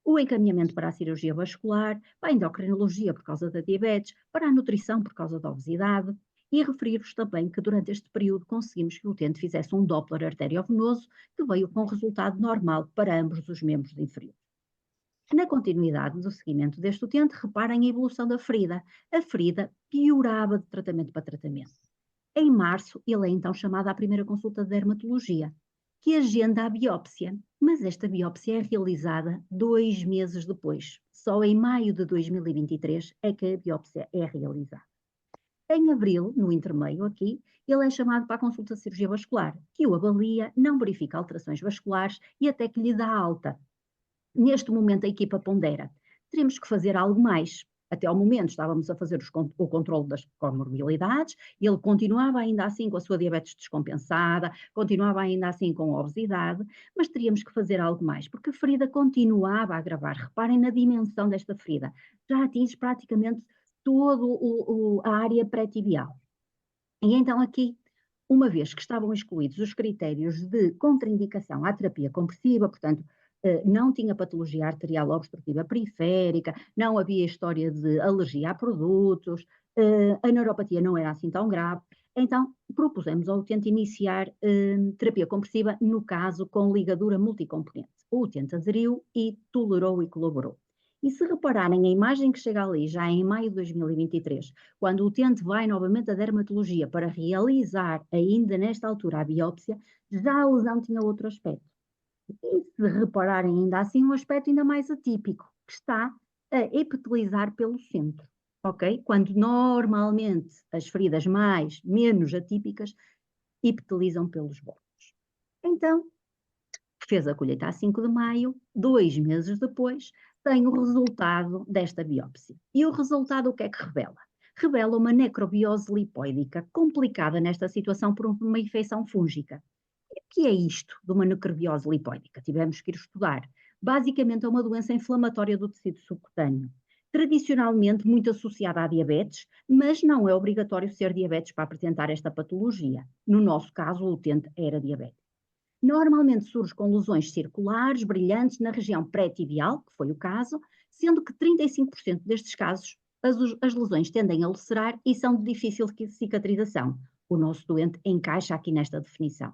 F: o encaminhamento para a cirurgia vascular, para a endocrinologia por causa da diabetes, para a nutrição por causa da obesidade, e referir-vos também que durante este período conseguimos que o utente fizesse um Doppler arteriovenoso que veio com resultado normal para ambos os membros inferiores. Na continuidade do seguimento deste utente, reparem a evolução da ferida. A ferida piorava de tratamento para tratamento. Em março, ele é então chamado à primeira consulta de dermatologia, que agenda a biópsia, mas esta biópsia é realizada 2 meses depois. Só em maio de 2023 é que a biópsia é realizada. Em abril, no intermeio aqui, ele é chamado para a consulta de cirurgia vascular, que o avalia, não verifica alterações vasculares e até que lhe dá alta. Neste momento a equipa pondera, teremos que fazer algo mais. Até ao momento estávamos a fazer o controle das comorbilidades, ele continuava ainda assim com a sua diabetes descompensada, continuava ainda assim com a obesidade, mas teríamos que fazer algo mais, porque a ferida continuava a agravar. Reparem na dimensão desta ferida, já atinge praticamente toda a área pré-tibial. E então aqui, uma vez que estavam excluídos os critérios de contraindicação à terapia compressiva, portanto, não tinha patologia arterial obstrutiva periférica, não havia história de alergia a produtos, a neuropatia não era assim tão grave, então propusemos ao utente iniciar terapia compressiva, no caso com ligadura multicomponente. O utente aderiu e tolerou e colaborou. E se repararem, a imagem que chega ali, já em maio de 2023, quando o utente vai novamente à dermatologia para realizar, ainda nesta altura, a biópsia, já a lesão tinha outro aspecto. E se repararem ainda assim, um aspecto ainda mais atípico, que está a epitelizar pelo centro, ok? Quando normalmente as feridas menos atípicas epitelizam pelos bordos. Então, fez a colheita a 5 de maio, 2 meses depois, tem o resultado desta biópsia. E o resultado o que é que revela? Revela uma necrobiose lipoídica complicada nesta situação por uma infecção fúngica. O que é isto de uma necrobiose lipoídica? Tivemos que ir estudar. Basicamente é uma doença inflamatória do tecido subcutâneo, tradicionalmente muito associada à diabetes, mas não é obrigatório ser diabetes para apresentar esta patologia. No nosso caso, o utente era diabético. Normalmente surge com lesões circulares, brilhantes na região pré-tibial, que foi o caso, sendo que 35% destes casos as lesões tendem a ulcerar e são de difícil cicatrização. O nosso doente encaixa aqui nesta definição.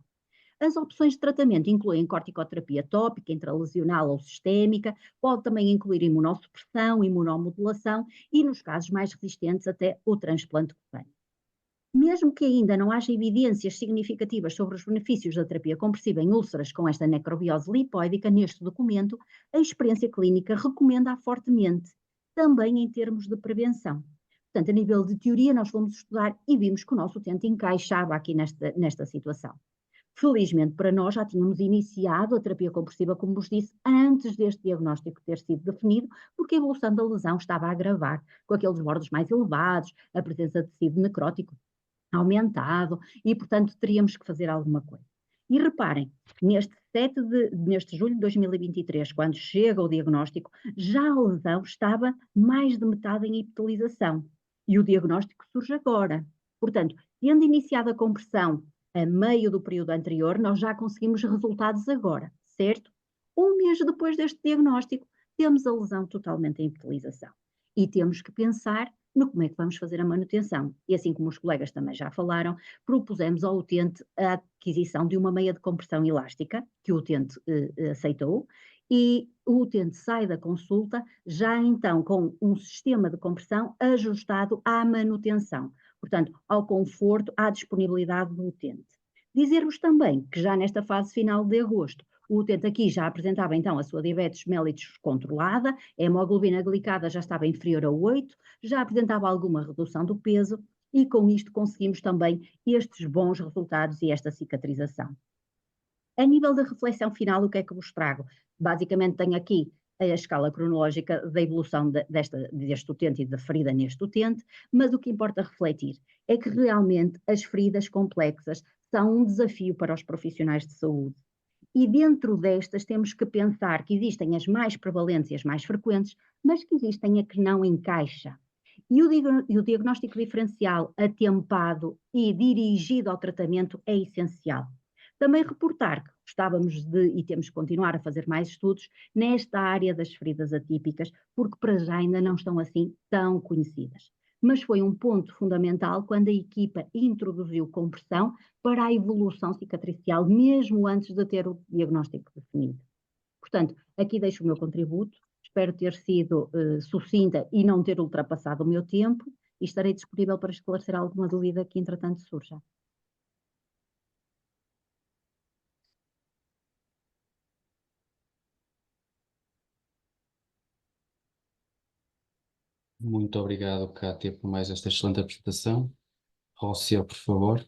F: As opções de tratamento incluem corticoterapia tópica, intralesional ou sistémica, pode também incluir imunossupressão, imunomodulação e, nos casos mais resistentes, até o transplante cutâneo. Mesmo que ainda não haja evidências significativas sobre os benefícios da terapia compressiva em úlceras com esta necrobiose lipoídica, neste documento, a experiência clínica recomenda-a fortemente, também em termos de prevenção. Portanto, a nível de teoria, nós fomos estudar e vimos que o nosso utente encaixava aqui nesta situação. Felizmente para nós já tínhamos iniciado a terapia compressiva, como vos disse, antes deste diagnóstico ter sido definido, porque a evolução da lesão estava a agravar, com aqueles bordos mais elevados, a presença de tecido necrótico aumentado e, portanto, teríamos que fazer alguma coisa. E reparem, neste julho de 2023, quando chega o diagnóstico, já a lesão estava mais de metade em epitelização e o diagnóstico surge agora. Portanto, tendo iniciado a compressão a meio do período anterior, nós já conseguimos resultados agora, certo? 1 mês depois deste diagnóstico, temos a lesão totalmente em epitelização. E temos que pensar no como é que vamos fazer a manutenção. E assim como os colegas também já falaram, propusemos ao utente a aquisição de uma meia de compressão elástica, que o utente aceitou, e o utente sai da consulta já então com um sistema de compressão ajustado à manutenção, portanto, ao conforto, à disponibilidade do utente. Dizer-vos também que já nesta fase final de agosto, o utente aqui já apresentava então a sua diabetes mellitus controlada, a hemoglobina glicada já estava inferior a 8, já apresentava alguma redução do peso e com isto conseguimos também estes bons resultados e esta cicatrização. A nível da reflexão final, o que é que vos trago? Basicamente tenho aqui a escala cronológica da evolução deste utente e da ferida neste utente, mas o que importa refletir é que realmente as feridas complexas são um desafio para os profissionais de saúde. E dentro destas temos que pensar que existem as mais prevalentes e as mais frequentes, mas que existem a que não encaixa. E o diagnóstico diferencial atempado e dirigido ao tratamento é essencial. Também reportar que gostávamos de, e temos que continuar a fazer mais estudos, nesta área das feridas atípicas, porque para já ainda não estão assim tão conhecidas. Mas foi um ponto fundamental quando a equipa introduziu compressão para a evolução cicatricial, mesmo antes de ter o diagnóstico definido. Portanto, aqui deixo o meu contributo, espero ter sido sucinta e não ter ultrapassado o meu tempo, e estarei disponível para esclarecer alguma dúvida que entretanto surja.
A: Muito obrigado, Kátia, por mais esta excelente apresentação. Rócia, por favor.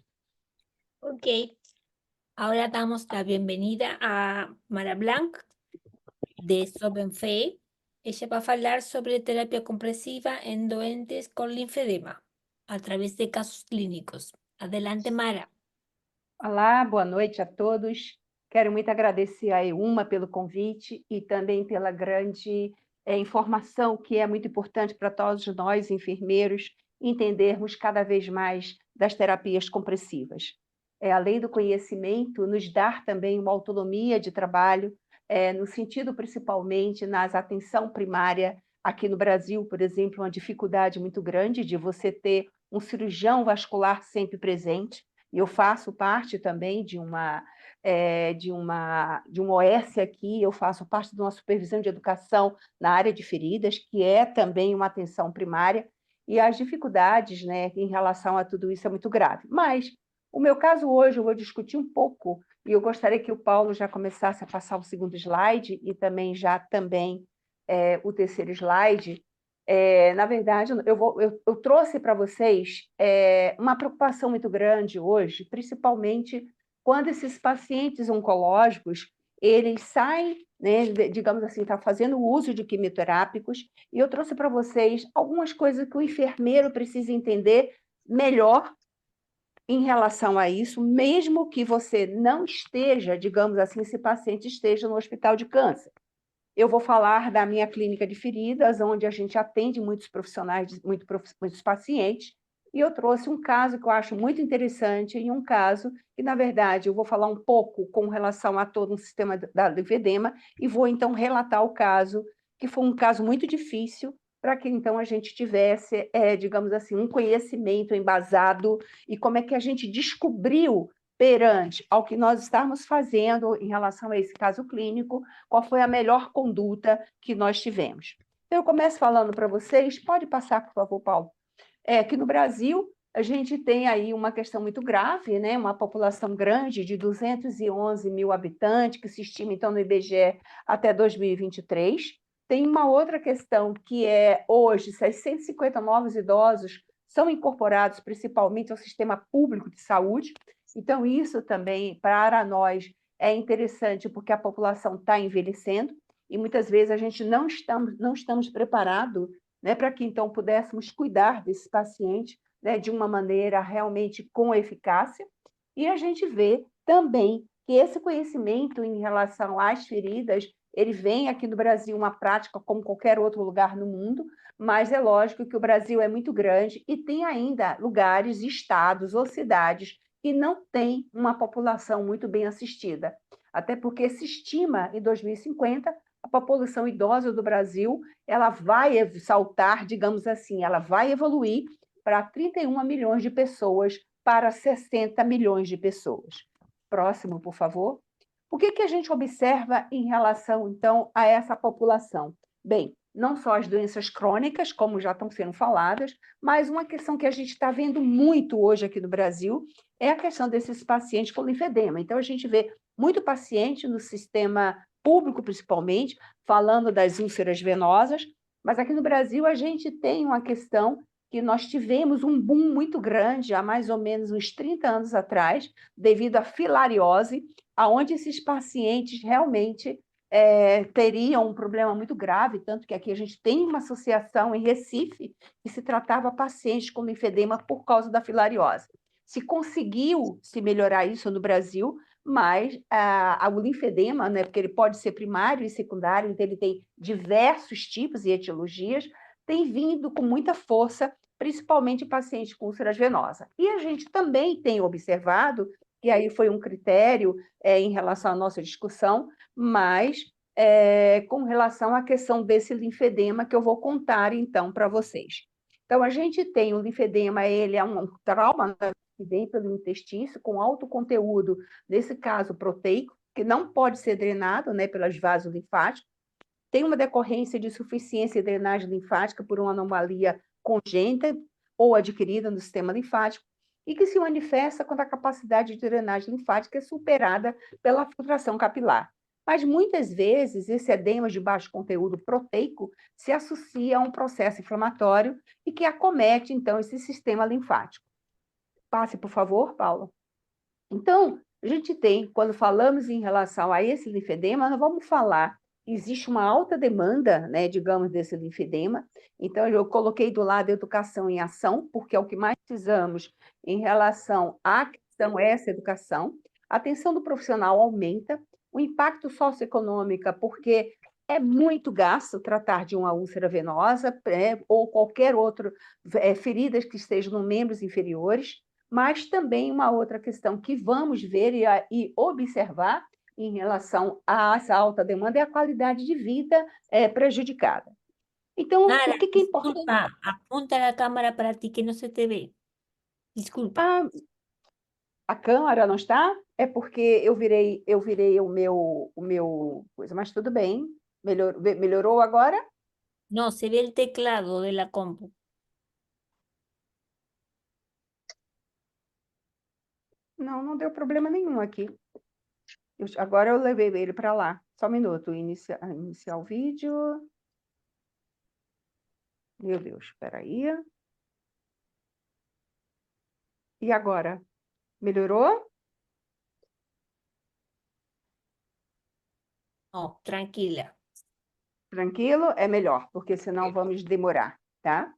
B: Ok, ahora damos la bienvenida a Mara Blanc de Sobenfe. Ella va a hablar sobre terapia compresiva en doentes con linfedema a través de casos clínicos. Adelante, Mara.
G: Olá, boa noite a todos. Quero muito agradecer a EUMA pelo convite e também pela grande informação que é muito importante para todos nós, enfermeiros, entendermos cada vez mais das terapias compressivas. Além do conhecimento, nos dar também uma autonomia de trabalho, no sentido principalmente nas atenção primária. Aqui no Brasil, por exemplo, uma dificuldade muito grande de você ter um cirurgião vascular sempre presente. Eu faço parte também de um OS aqui, eu faço parte de uma supervisão de educação na área de feridas, que é também uma atenção primária, e as dificuldades, né, em relação a tudo isso é muito grave. Mas o meu caso hoje eu vou discutir um pouco, e eu gostaria que o Paulo já começasse a passar o segundo slide, e também o terceiro slide. Na verdade, eu trouxe para vocês uma preocupação muito grande hoje, principalmente quando esses pacientes oncológicos, eles saem, né, digamos assim, tá fazendo uso de quimioterápicos, e eu trouxe para vocês algumas coisas que o enfermeiro precisa entender melhor em relação a isso, mesmo que você não esteja, digamos assim, esse paciente esteja no hospital de câncer. Eu vou falar da minha clínica de feridas, onde a gente atende muitos profissionais, muitos pacientes, e eu trouxe um caso que eu acho muito interessante, e um caso que, na verdade, eu vou falar um pouco com relação a todo um sistema da linfedema, e vou, então, relatar o caso, que foi um caso muito difícil, para que, então, a gente tivesse, digamos assim, um conhecimento embasado, e como é que a gente descobriu perante ao que nós estamos fazendo em relação a esse caso clínico, qual foi a melhor conduta que nós tivemos. Então, eu começo falando para vocês, pode passar, por favor, Paulo, que no Brasil a gente tem aí uma questão muito grave, né? Uma população grande de 211 mil habitantes, que se estima, então, no IBGE até 2023. Tem uma outra questão que hoje, 650 novos idosos são incorporados principalmente ao sistema público de saúde. Então, isso também, para nós, é interessante, porque a população está envelhecendo, e muitas vezes a gente não estamos preparados, né, para que, então, pudéssemos cuidar desse paciente, né, de uma maneira realmente com eficácia. E a gente vê também que esse conhecimento em relação às feridas, ele vem aqui no Brasil uma prática como qualquer outro lugar no mundo, mas é lógico que o Brasil é muito grande e tem ainda lugares, estados ou cidades que não tem uma população muito bem assistida. Até porque se estima, em 2050, a população idosa do Brasil, ela vai saltar, digamos assim, ela vai evoluir para 31 milhões de pessoas para 60 milhões de pessoas. Próximo, por favor. O que a gente observa em relação, então, a essa população? Bem, não só as doenças crônicas, como já estão sendo faladas, mas uma questão que a gente está vendo muito hoje aqui no Brasil é a questão desses pacientes com linfedema. Então, a gente vê muito paciente no sistema público, principalmente, falando das úlceras venosas, mas aqui no Brasil a gente tem uma questão que nós tivemos um boom muito grande há mais ou menos uns 30 anos atrás, devido à filariose, aonde esses pacientes realmente teriam um problema muito grave, tanto que aqui a gente tem uma associação em Recife que se tratava pacientes com linfedema por causa da filariose. Se conseguiu se melhorar isso no Brasil, mas o linfedema, né, porque ele pode ser primário e secundário, então ele tem diversos tipos e etiologias, tem vindo com muita força, principalmente em pacientes com úlceras venosas. E a gente também tem observado, e aí foi um critério em relação à nossa discussão, mas com relação à questão desse linfedema que eu vou contar, então, para vocês. Então, a gente tem o linfedema, ele é um trauma, né, que vem pelo intestino, com alto conteúdo, nesse caso, proteico, que não pode ser drenado, né, pelas vasos linfáticos, tem uma decorrência de insuficiência e drenagem linfática por uma anomalia congênita ou adquirida no sistema linfático, e que se manifesta quando a capacidade de drenagem linfática é superada pela filtração capilar. Mas, muitas vezes, esse edema de baixo conteúdo proteico se associa a um processo inflamatório e que acomete, então, esse sistema linfático. Passe, por favor, Paulo. Então, a gente tem, quando falamos em relação a esse linfedema, nós vamos falar, existe uma alta demanda, né, digamos, desse linfedema. Então, eu coloquei do lado a educação em ação, porque é o que mais precisamos em relação à questão essa educação. A atenção do profissional aumenta, o impacto socioeconômico, porque é muito gasto tratar de uma úlcera venosa, ou qualquer outra feridas que estejam nos membros inferiores, mas também uma outra questão que vamos ver e observar em relação a essa alta demanda é a qualidade de vida prejudicada. Então,
B: Nara,
G: o que é importante?
B: disculpa, apunta a câmera para ti que não se te vê. Desculpa.
G: A câmera não está? É porque eu virei o meu coisa, mas tudo bem. Melhorou agora?
B: No, se ve el teclado de la compu.
G: Não deu problema nenhum aqui. Agora eu levei ele para lá. Só um minuto. Iniciar o vídeo. Meu Deus, espera aí. E agora? Melhorou?
B: No, tranquila.
G: Tranquilo? É melhor, porque senão vamos demorar, tá?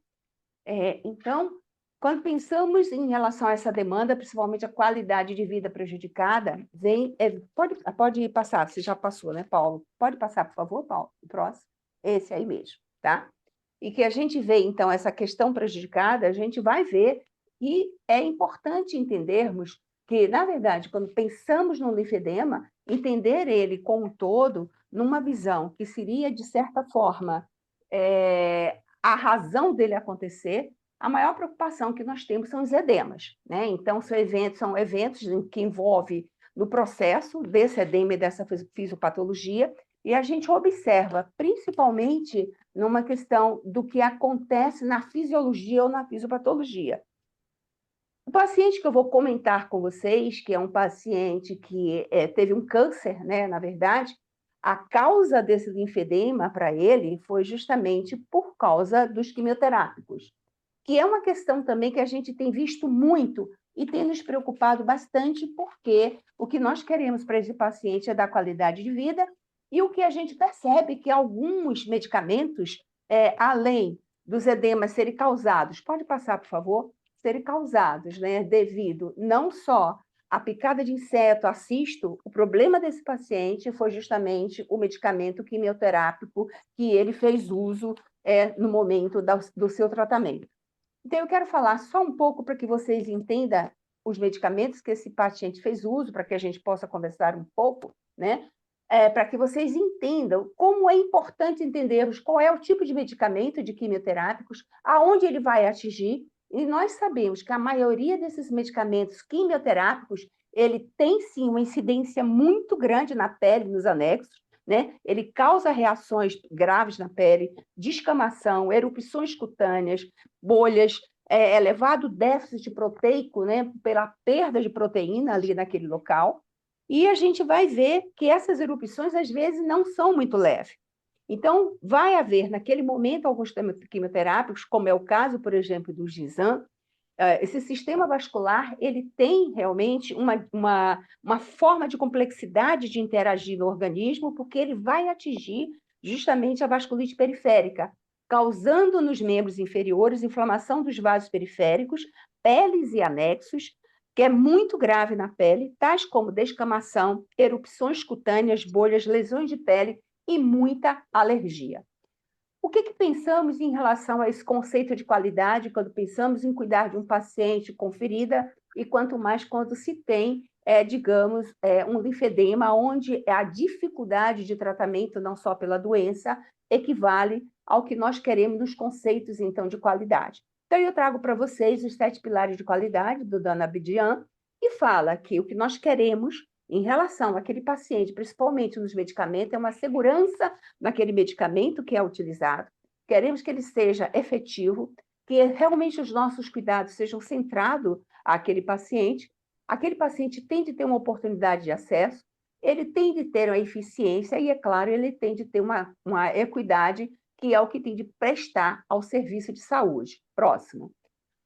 G: Então, quando pensamos em relação a essa demanda, principalmente a qualidade de vida prejudicada, pode passar, você já passou, né, Paulo? Pode passar, por favor, Paulo? O próximo. Esse aí mesmo, tá? E que a gente vê, então, essa questão prejudicada, a gente vai ver que é importante entendermos que, na verdade, quando pensamos no linfedema, entender ele como um todo, numa visão que seria, de certa forma, a razão dele acontecer, a maior preocupação que nós temos são os edemas, né? Então, são eventos que envolvem no processo desse edema e dessa fisiopatologia, e a gente observa, principalmente, numa questão do que acontece na fisiologia ou na fisiopatologia. O paciente que eu vou comentar com vocês, que é um paciente que teve um câncer, né, na verdade, a causa desse linfedema para ele foi justamente por causa dos quimioterápicos, que é uma questão também que a gente tem visto muito e tem nos preocupado bastante, porque o que nós queremos para esse paciente é dar qualidade de vida, e o que a gente percebe que alguns medicamentos, além dos edemas serem causados, pode passar, por favor, serem causados, né, devido não só à picada de inseto, a cisto, o problema desse paciente foi justamente o medicamento quimioterápico que ele fez uso no momento do seu tratamento. Então, eu quero falar só um pouco para que vocês entendam os medicamentos que esse paciente fez uso, para que a gente possa conversar um pouco, né? para que vocês entendam como é importante entendermos qual é o tipo de medicamento de quimioterápicos, aonde ele vai atingir, e nós sabemos que a maioria desses medicamentos quimioterápicos, ele tem sim uma incidência muito grande na pele, nos anexos, né? Ele causa reações graves na pele, descamação, erupções cutâneas, bolhas, elevado déficit proteico, né? Pela perda de proteína ali naquele local. E a gente vai ver que essas erupções, às vezes, não são muito leves. Então, vai haver, naquele momento, alguns quimioterápicos, como é o caso, por exemplo, do Gizam. Esse sistema vascular, ele tem realmente uma forma de complexidade de interagir no organismo, porque ele vai atingir justamente a vasculite periférica, causando nos membros inferiores inflamação dos vasos periféricos, peles e anexos, que é muito grave na pele, tais como descamação, erupções cutâneas, bolhas, lesões de pele e muita alergia. O que pensamos em relação a esse conceito de qualidade quando pensamos em cuidar de um paciente com ferida e quanto mais quando se tem, digamos, um linfedema, onde a dificuldade de tratamento, não só pela doença, equivale ao que nós queremos nos conceitos, então, de qualidade. Então, eu trago para vocês os 7 pilares de qualidade do Dan Abdian e fala que o que nós queremos em relação àquele paciente, principalmente nos medicamentos, é uma segurança naquele medicamento que é utilizado. Queremos que ele seja efetivo, que realmente os nossos cuidados sejam centrados àquele paciente. Aquele paciente tem de ter uma oportunidade de acesso, ele tem de ter uma eficiência e, é claro, ele tem de ter uma equidade, que é o que tem de prestar ao serviço de saúde. Próximo.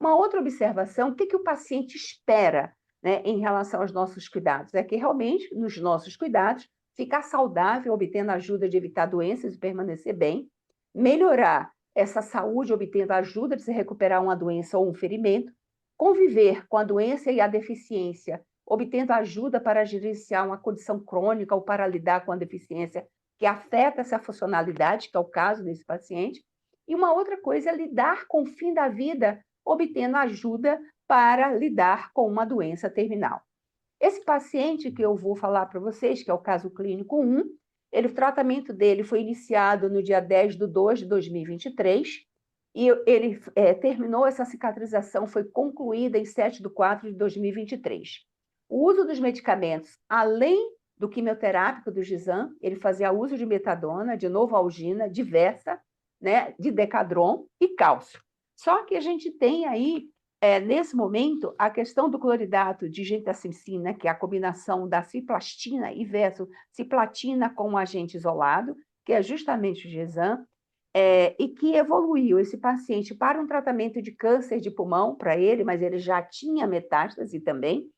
G: Uma outra observação, o que o paciente espera, né, em relação aos nossos cuidados? É que realmente, nos nossos cuidados, ficar saudável, obtendo ajuda de evitar doenças e permanecer bem, melhorar essa saúde, obtendo ajuda de se recuperar uma doença ou um ferimento, conviver com a doença e a deficiência, obtendo ajuda para gerenciar uma condição crônica ou para lidar com a deficiência que afeta essa funcionalidade, que é o caso desse paciente. E uma outra coisa é lidar com o fim da vida, obtendo ajuda para lidar com uma doença terminal. Esse paciente que eu vou falar para vocês, que é o caso clínico 1, o tratamento dele foi iniciado no dia 10/2/2023 e ele terminou essa cicatrização, foi concluída em 7/4/2023. O uso dos medicamentos, além do quimioterápico do Gizam, ele fazia uso de metadona, de novalgina, diversa, né, de decadron e cálcio. Só que a gente tem aí, nesse momento, a questão do cloridato de gentamicina, que é a combinação da cisplatina e versus cisplatina com um agente isolado, que é justamente o Gizam, e que evoluiu esse paciente para um tratamento de câncer de pulmão para ele, mas ele já tinha metástase também.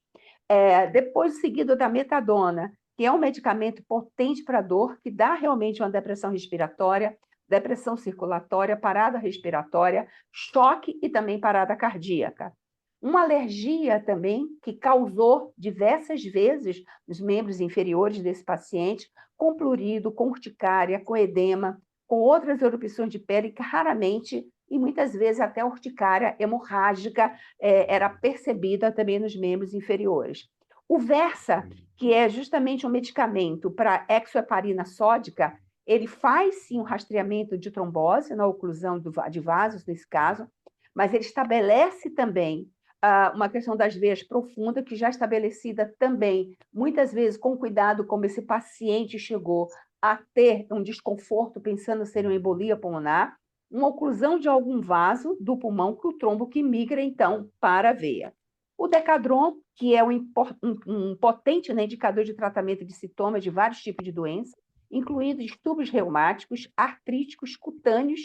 G: Depois, seguido da metadona, que é um medicamento potente para dor, que dá realmente uma depressão respiratória, depressão circulatória, parada respiratória, choque e também parada cardíaca. Uma alergia também que causou diversas vezes nos membros inferiores desse paciente, com prurido, com urticária, com edema, com outras erupções de pele que raramente e muitas vezes até a urticária hemorrágica era percebida também nos membros inferiores. O Versa, que é justamente um medicamento para exoheparina sódica, ele faz sim um rastreamento de trombose na oclusão de vasos, nesse caso, mas ele estabelece também uma questão das veias profundas, que já estabelecida também, muitas vezes com cuidado, como esse paciente chegou a ter um desconforto, pensando ser uma embolia pulmonar, uma oclusão de algum vaso do pulmão, que o trombo que migra, então, para a veia. O Decadron, que é um potente, né, indicador de tratamento de sintomas de vários tipos de doenças, incluindo distúrbios reumáticos, artríticos, cutâneos,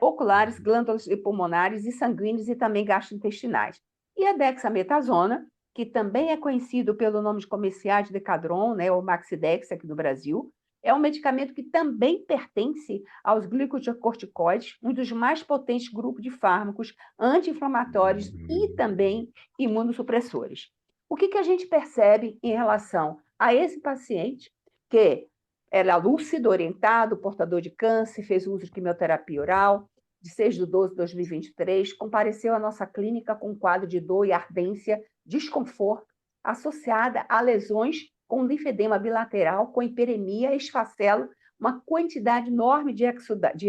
G: oculares, glândulas pulmonares e sanguíneos e também gastrointestinais. E a dexametasona, que também é conhecido pelo nome de comercial de Decadron, né, ou Maxidex aqui do Brasil, é um medicamento que também pertence aos glicocorticoides, um dos mais potentes grupos de fármacos anti-inflamatórios e também imunossupressores. O que a gente percebe em relação a esse paciente, que era lúcido, orientado, portador de câncer, fez uso de quimioterapia oral, de 6/12/2023, compareceu à nossa clínica com um quadro de dor e ardência, desconforto, associada a lesões com linfedema bilateral, com hiperemia, esfacelo, uma quantidade enorme de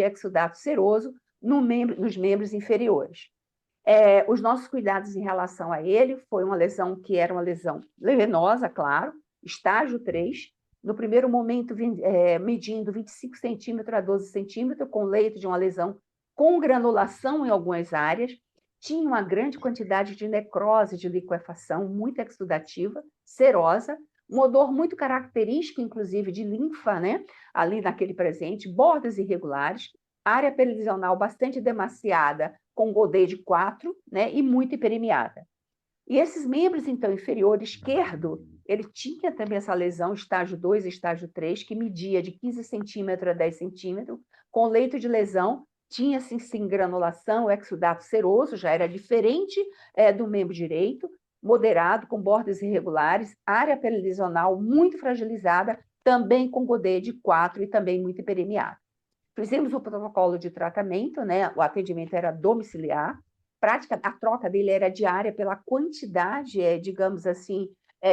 G: exudato seroso nos membros inferiores. Os nossos cuidados em relação a ele foi uma lesão que era uma lesão venosa, claro, estágio 3, no primeiro momento medindo 25 centímetros a 12 centímetros, com leito de uma lesão com granulação em algumas áreas, tinha uma grande quantidade de necrose de liquefação, muito exudativa, serosa, um odor muito característico, inclusive, de linfa, né? Ali naquele presente, bordas irregulares, área perilesional bastante demasiada, com Godet de 4, né? E muito hiperemiada. E esses membros, então, inferior esquerdo, ele tinha também essa lesão, estágio 2 e estágio 3, que media de 15 centímetros a 10 centímetros, com leito de lesão, tinha sim granulação, exudato seroso, já era diferente do membro direito, moderado, com bordas irregulares, área perilesional muito fragilizada, também com Godet de 4 e também muito hiperemiada. Fizemos o protocolo de tratamento, né? O atendimento era domiciliar, a troca dele era diária pela quantidade, digamos assim,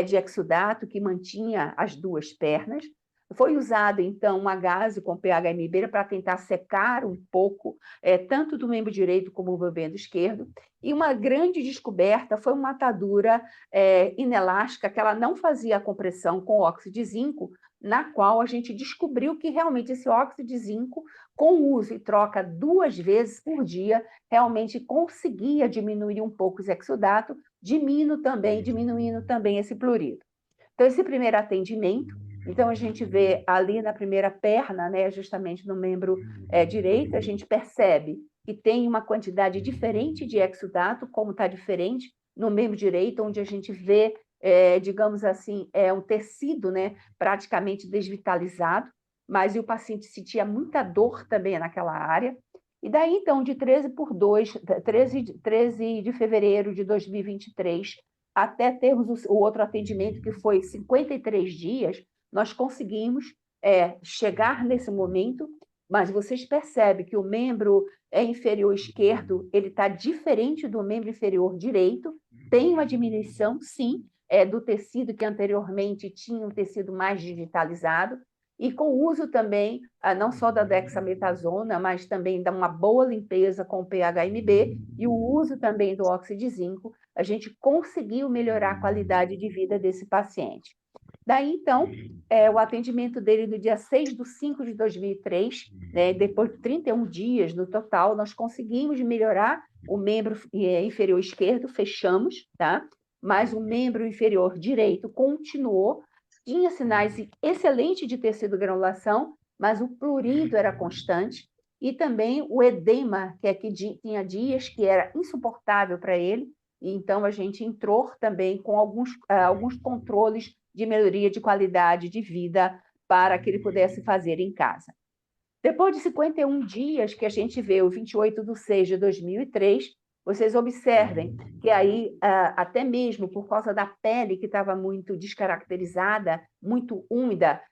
G: de exudato que mantinha as duas pernas. Foi usado, então, um agaso com PHMB para tentar secar um pouco, tanto do membro direito como do membro esquerdo. E uma grande descoberta foi uma atadura inelástica, que ela não fazia a compressão com óxido de zinco, na qual a gente descobriu que realmente esse óxido de zinco, com uso e troca 2 vezes por dia, realmente conseguia diminuir um pouco os exudatos, diminuindo também esse plurido. Então, esse primeiro atendimento, então a gente vê ali na primeira perna, né, justamente no membro direito, a gente percebe que tem uma quantidade diferente de exudato, como está diferente no membro direito, onde a gente vê, digamos assim, um tecido, né, praticamente desvitalizado, mas o paciente sentia muita dor também naquela área. E daí, então, de 13 de fevereiro de 2023, até termos o outro atendimento, que foi 53 dias, nós conseguimos chegar nesse momento, mas vocês percebem que o membro inferior esquerdo ele está diferente do membro inferior direito, tem uma diminuição, sim, do tecido que anteriormente tinha um tecido mais digitalizado, e com o uso também, não só da dexametasona, mas também de uma boa limpeza com o PHMB e o uso também do óxido de zinco, a gente conseguiu melhorar a qualidade de vida desse paciente. Daí, então, o atendimento dele no dia 6/5 de 2003, né, depois de 31 dias no total, nós conseguimos melhorar o membro inferior esquerdo, fechamos, tá? Mas o membro inferior direito continuou, tinha sinais excelentes de tecido granulação, mas o plurido era constante, e também o edema, que tinha dias que era insuportável para ele, e então a gente entrou também com alguns controles de melhoria de qualidade de vida para que ele pudesse fazer em casa. Depois de 51 dias que a gente vê o 28/6 de 2003, vocês observem que aí, até mesmo por causa da pele que estava muito descaracterizada, muito úmida,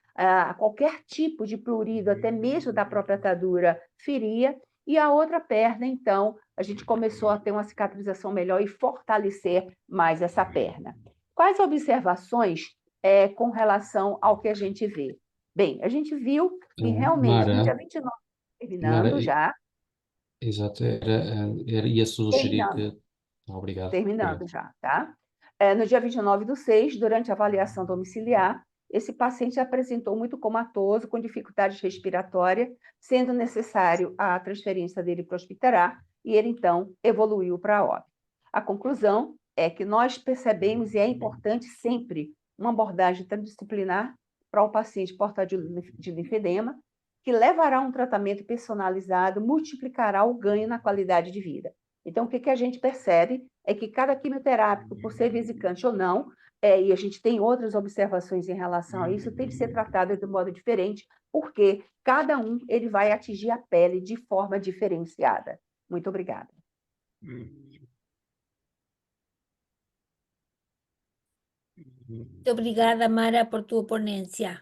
G: qualquer tipo de plurido, até mesmo da própria atadura, feria, e a outra perna, então, a gente começou a ter uma cicatrização melhor e fortalecer mais essa perna. Quais observações com relação ao que a gente vê? Bem, a gente viu que realmente no dia 29, terminando já.
A: Exato, ia sugerir que... Obrigado.
G: Terminando já, tá? No dia 29/6, durante a avaliação domiciliar, esse paciente apresentou muito comatoso, com dificuldade respiratória, sendo necessário a transferência dele para o hospitalar, e ele, então, evoluiu para a óbito. A conclusão é que nós percebemos, e é importante sempre, uma abordagem transdisciplinar para o paciente portador de linfedema, que levará a um tratamento personalizado, multiplicará o ganho na qualidade de vida. Então, o que a gente percebe é que cada quimioterápico, por ser vesicante ou não, e a gente tem outras observações em relação a isso, tem que ser tratado de modo diferente, porque cada um ele vai atingir a pele de forma diferenciada. Muito obrigada.
B: Muito obrigada, Mara, por tua ponência.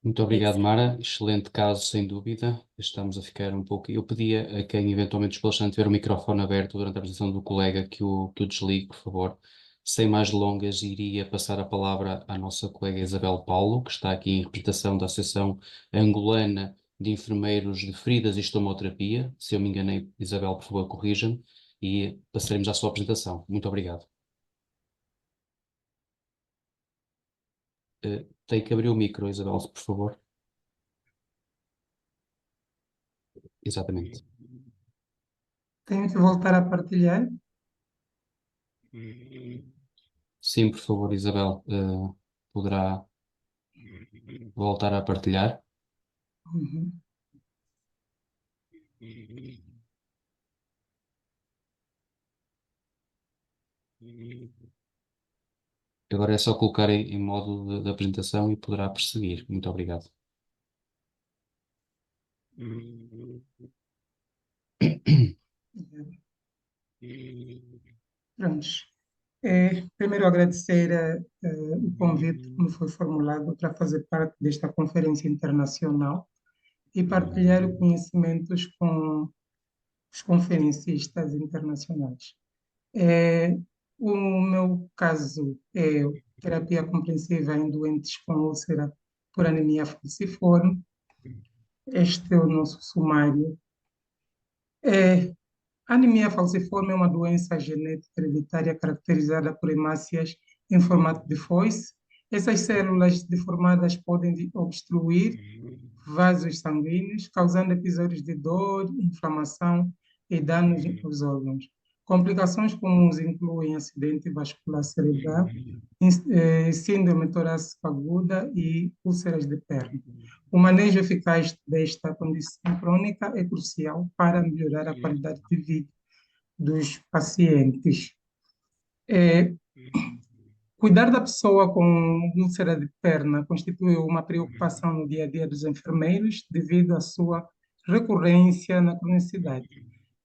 A: Muito obrigado, Mara. Excelente caso, sem dúvida. Estamos a ficar um pouco... Eu pedia a quem eventualmente despachante tiver o microfone aberto durante a apresentação do colega que o desligue, por favor. Sem mais delongas, iria passar a palavra à nossa colega Isabel Paulo, que está aqui em representação da Associação Angolana de Enfermeiros de Feridas e Estomoterapia. Se eu me enganei, Isabel, por favor, corrija-me, e passaremos à sua apresentação. Muito obrigado. Tem que abrir o micro, Isabel, por favor. Exatamente.
H: Tenho que voltar a partilhar.
A: Sim, por favor, Isabel, poderá voltar a partilhar.
H: Uhum.
A: Agora é só colocar em modo de apresentação e poderá prosseguir. Muito obrigado.
H: Prontos. Primeiro agradecer o convite que me foi formulado para fazer parte desta conferência internacional e partilhar conhecimentos com os conferencistas internacionais. O meu caso é terapia comprensiva em doentes com úlcera por anemia falciforme. Este é o nosso sumário. A anemia falciforme é uma doença genética hereditária caracterizada por hemácias em formato de foice. Essas células deformadas podem obstruir vasos sanguíneos, causando episódios de dor, inflamação e danos nos órgãos. Complicações comuns incluem acidente vascular cerebral, síndrome torácica aguda e úlceras de perna. O manejo eficaz desta condição crônica é crucial para melhorar a qualidade de vida dos pacientes. Cuidar da pessoa com úlcera de perna constitui uma preocupação no dia a dia dos enfermeiros devido à sua recorrência na cronicidade.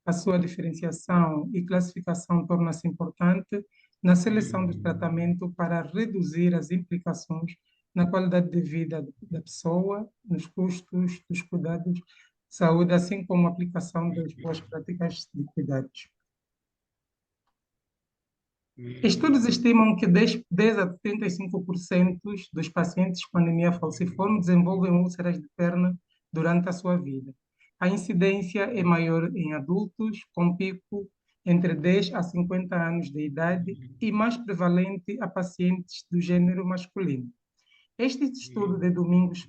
H: A sua diferenciação e classificação torna-se importante na seleção do tratamento para reduzir as implicações na qualidade de vida da pessoa, nos custos dos cuidados de saúde, assim como a aplicação das boas práticas de cuidados. Estudos estimam que 10 a 35% dos pacientes com anemia falciforme desenvolvem úlceras de perna durante a sua vida. A incidência é maior em adultos, com pico entre 10 a 50 anos de idade e mais prevalente a pacientes do gênero masculino. Este estudo de Domingos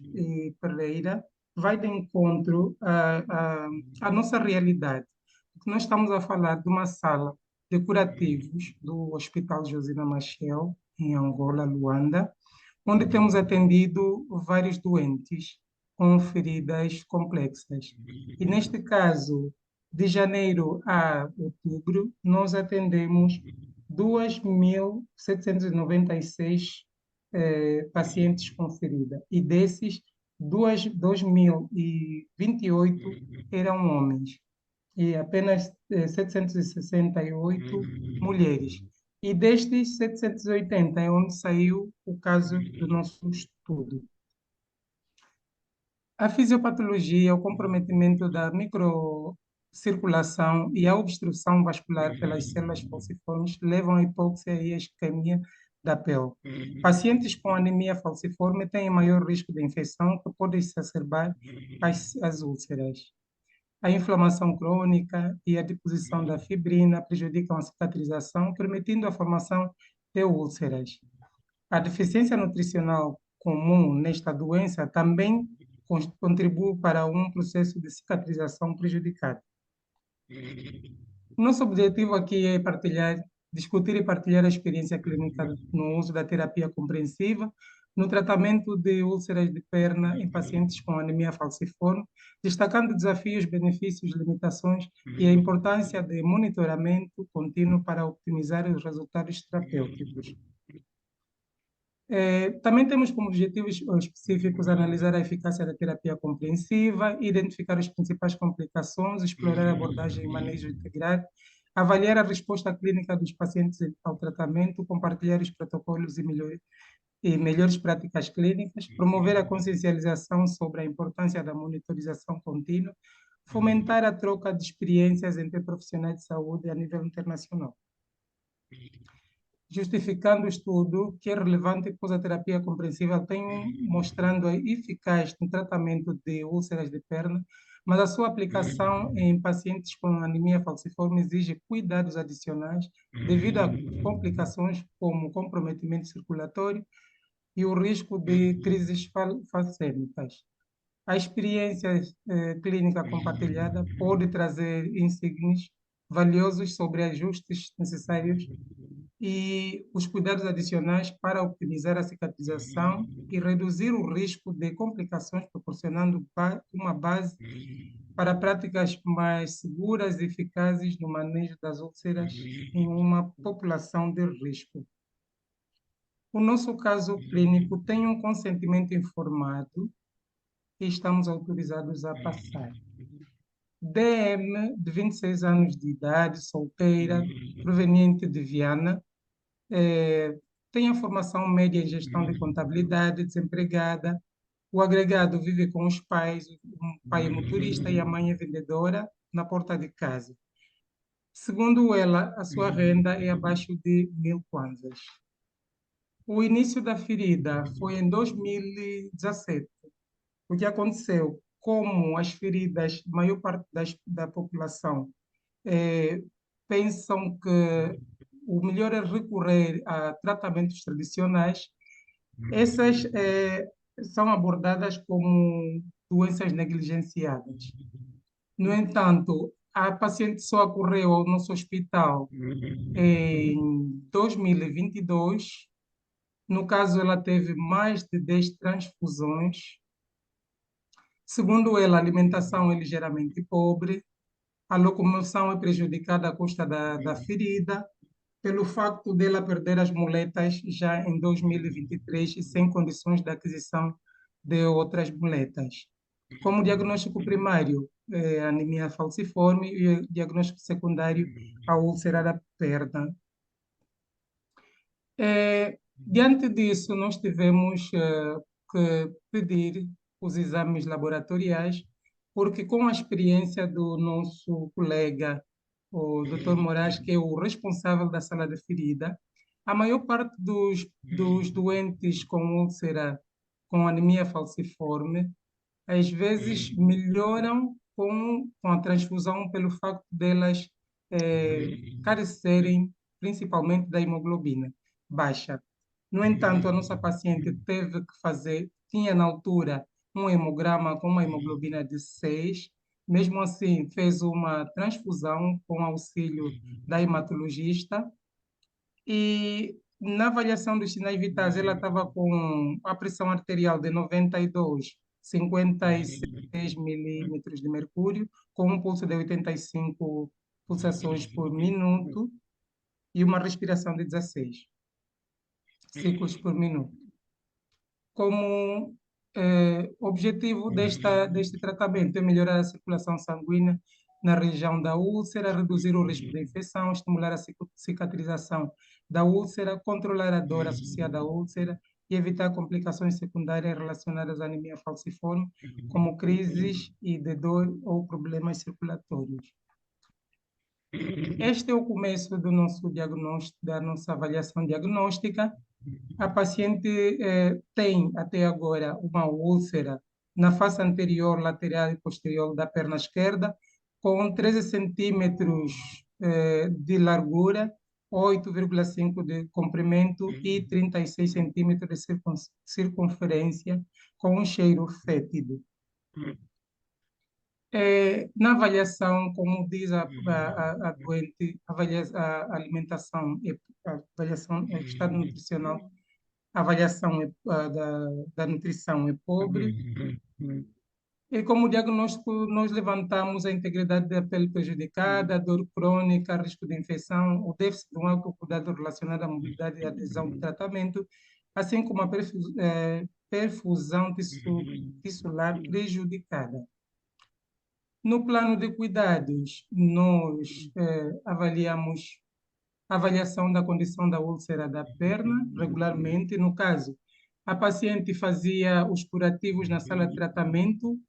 H: Pereira vai de encontro à nossa realidade. Nós estamos a falar de uma sala de curativos do Hospital Josina Machel, em Angola, Luanda, onde temos atendido vários doentes com feridas complexas. E neste caso, de janeiro a outubro, nós atendemos 2.796 pacientes com ferida. E desses, 2.028 eram homens e apenas 768 mulheres. E destes 780 é onde saiu o caso do nosso estudo. A fisiopatologia, o comprometimento da microcirculação e a obstrução vascular pelas células falciformes levam à hipóxia e à isquemia da pele. Pacientes com anemia falciforme têm maior risco de infecção que pode exacerbar as úlceras. A inflamação crônica e a deposição da fibrina prejudicam a cicatrização, permitindo a formação de úlceras. A deficiência nutricional comum nesta doença também contribui para um processo de cicatrização prejudicado. Nosso objetivo aqui é discutir e partilhar a experiência clínica no uso da terapia comprensiva no tratamento de úlceras de perna em pacientes com anemia falciforme, destacando desafios, benefícios, limitações e a importância de monitoramento contínuo para optimizar os resultados terapêuticos. Também temos como objetivos específicos analisar a eficácia da terapia comprensiva, identificar as principais complicações, explorar a abordagem e manejo integrado, avaliar a resposta clínica dos pacientes ao tratamento, compartilhar os protocolos e melhores práticas clínicas, promover a consciencialização sobre a importância da monitorização contínua, fomentar a troca de experiências entre profissionais de saúde a nível internacional. justificando o estudo que é relevante pois a terapia compreensível tem mostrando a eficaz no tratamento de úlceras de perna, mas a sua aplicação em pacientes com anemia falciforme exige cuidados adicionais devido a complicações como comprometimento circulatório e o risco de crises falcêmicas. A experiência clínica compartilhada pode trazer insights valiosos sobre ajustes necessários e os cuidados adicionais para optimizar a cicatrização e reduzir o risco de complicações, proporcionando uma base para práticas mais seguras e eficazes no manejo das úlceras em uma população de risco. O nosso caso clínico tem um consentimento informado e estamos autorizados a passar. DM, de 26 anos de idade, solteira, proveniente de Viana, tem a formação média em gestão de contabilidade, desempregada. O agregado vive com os pais, um pai é motorista e a mãe é vendedora na porta de casa. Segundo ela, a sua renda é abaixo de 1.000 kwanzas. O início da ferida foi em 2017. O que aconteceu? Como as feridas, a maior parte da população pensam que o melhor é recorrer a tratamentos tradicionais, essas são abordadas como doenças negligenciadas. No entanto, a paciente só ocorreu ao nosso hospital em 2022. No caso, ela teve mais de 10 transfusões. Segundo ela, a alimentação é ligeiramente pobre, a locomoção é prejudicada à custa da ferida, pelo facto dela perder as muletas já em 2023 e sem condições de aquisição de outras muletas. Como diagnóstico primário, anemia falciforme e diagnóstico secundário, a úlcera da perna. Diante disso, nós tivemos que pedir os exames laboratoriais, porque com a experiência do nosso colega, o Dr. Moraes, que é o responsável da sala de ferida, a maior parte dos doentes com úlcera, com anemia falciforme, às vezes melhoram com a transfusão pelo facto delas carecerem principalmente da hemoglobina baixa. No entanto, a nossa paciente teve que fazer, tinha na altura um hemograma com uma hemoglobina de 6, mesmo assim fez uma transfusão com auxílio da hematologista e na avaliação dos sinais vitais ela estava com a pressão arterial de 92, 56 milímetros de mercúrio, com um pulso de 85 pulsações por minuto e uma respiração de 16 ciclos por minuto. Como objetivo deste tratamento é melhorar a circulação sanguínea na região da úlcera, reduzir o risco de infecção, estimular a cicatrização da úlcera, controlar a dor associada à úlcera e evitar complicações secundárias relacionadas à anemia falciforme, como crises e de dor ou problemas circulatórios. Este é o começo do nosso diagnóstico, da nossa avaliação diagnóstica. A paciente tem até agora uma úlcera na face anterior, lateral e posterior da perna esquerda, com 13 centímetros de largura, 8,5 de comprimento e 36 centímetros de circunferência, com um cheiro fétido. Na avaliação, como diz a doente, a alimentação, a avaliação, o estado nutricional, a avaliação da nutrição é pobre. E como diagnóstico, nós levantamos a integridade da pele prejudicada, dor crônica, risco de infecção, o déficit de um autocuidado relacionado à mobilidade e adesão do tratamento, assim como a perfusão tissular prejudicada. No plano de cuidados, nós avaliamos a avaliação da condição da úlcera da perna regularmente. No caso, a paciente fazia os curativos na sala de tratamento,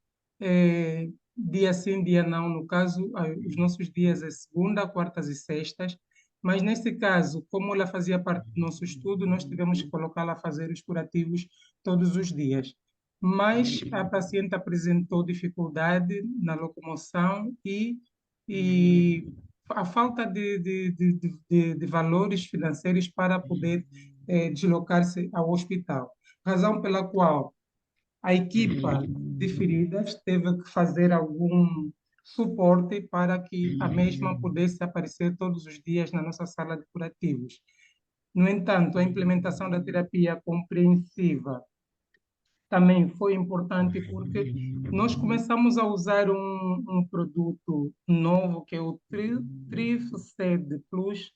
H: dia sim, dia não. No caso, os nossos dias é segunda, quartas e sextas. Mas nesse caso, como ela fazia parte do nosso estudo, nós tivemos que colocá-la a fazer os curativos todos os dias. Mas a paciente apresentou dificuldade na locomoção e a falta de valores financeiros para poder deslocar-se ao hospital. Razão pela qual a equipa de feridas teve que fazer algum suporte para que a mesma pudesse aparecer todos os dias na nossa sala de curativos. No entanto, a implementação da terapia compreensiva também foi importante porque nós começamos a usar um produto novo, que é o TRIF-SED Plus,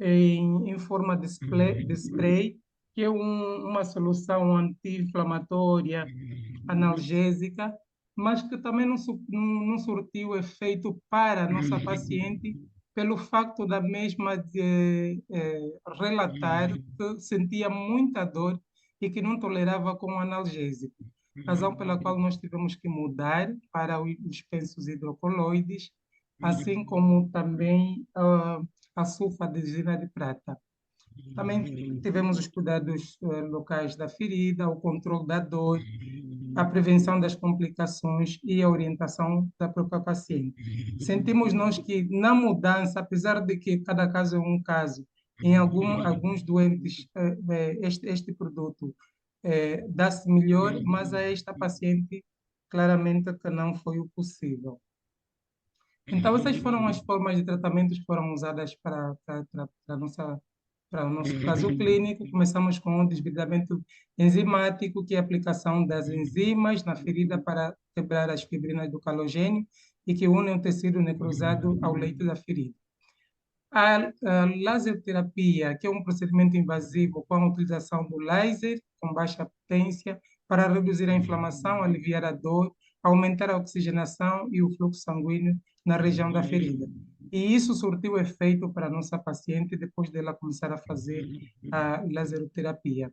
H: em forma de spray, que é uma solução anti-inflamatória, analgésica, mas que também não surtiu efeito para a nossa paciente, pelo facto da mesma relatar que sentia muita dor e que não tolerava com o analgésico. Razão pela qual nós tivemos que mudar para os pensos hidrocoloides, assim como também a sulfadesina de prata. Também tivemos os cuidados locais da ferida, o controle da dor, a prevenção das complicações e a orientação da própria paciente. Sentimos nós que na mudança, apesar de que cada caso é um caso, em alguns doentes este produto dá-se melhor, mas a esta paciente claramente que não foi o possível. Então, essas foram as formas de tratamento que foram usadas para o nosso caso clínico. Começamos com o desbridamento enzimático, que é a aplicação das enzimas na ferida para quebrar as fibrinas do calogênio e que unem o tecido necrosado ao leito da ferida. A laserterapia, que é um procedimento invasivo com a utilização do laser com baixa potência para reduzir a inflamação, aliviar a dor, aumentar a oxigenação e o fluxo sanguíneo na região da ferida. E isso surtiu efeito para a nossa paciente depois dela começar a fazer a laseroterapia.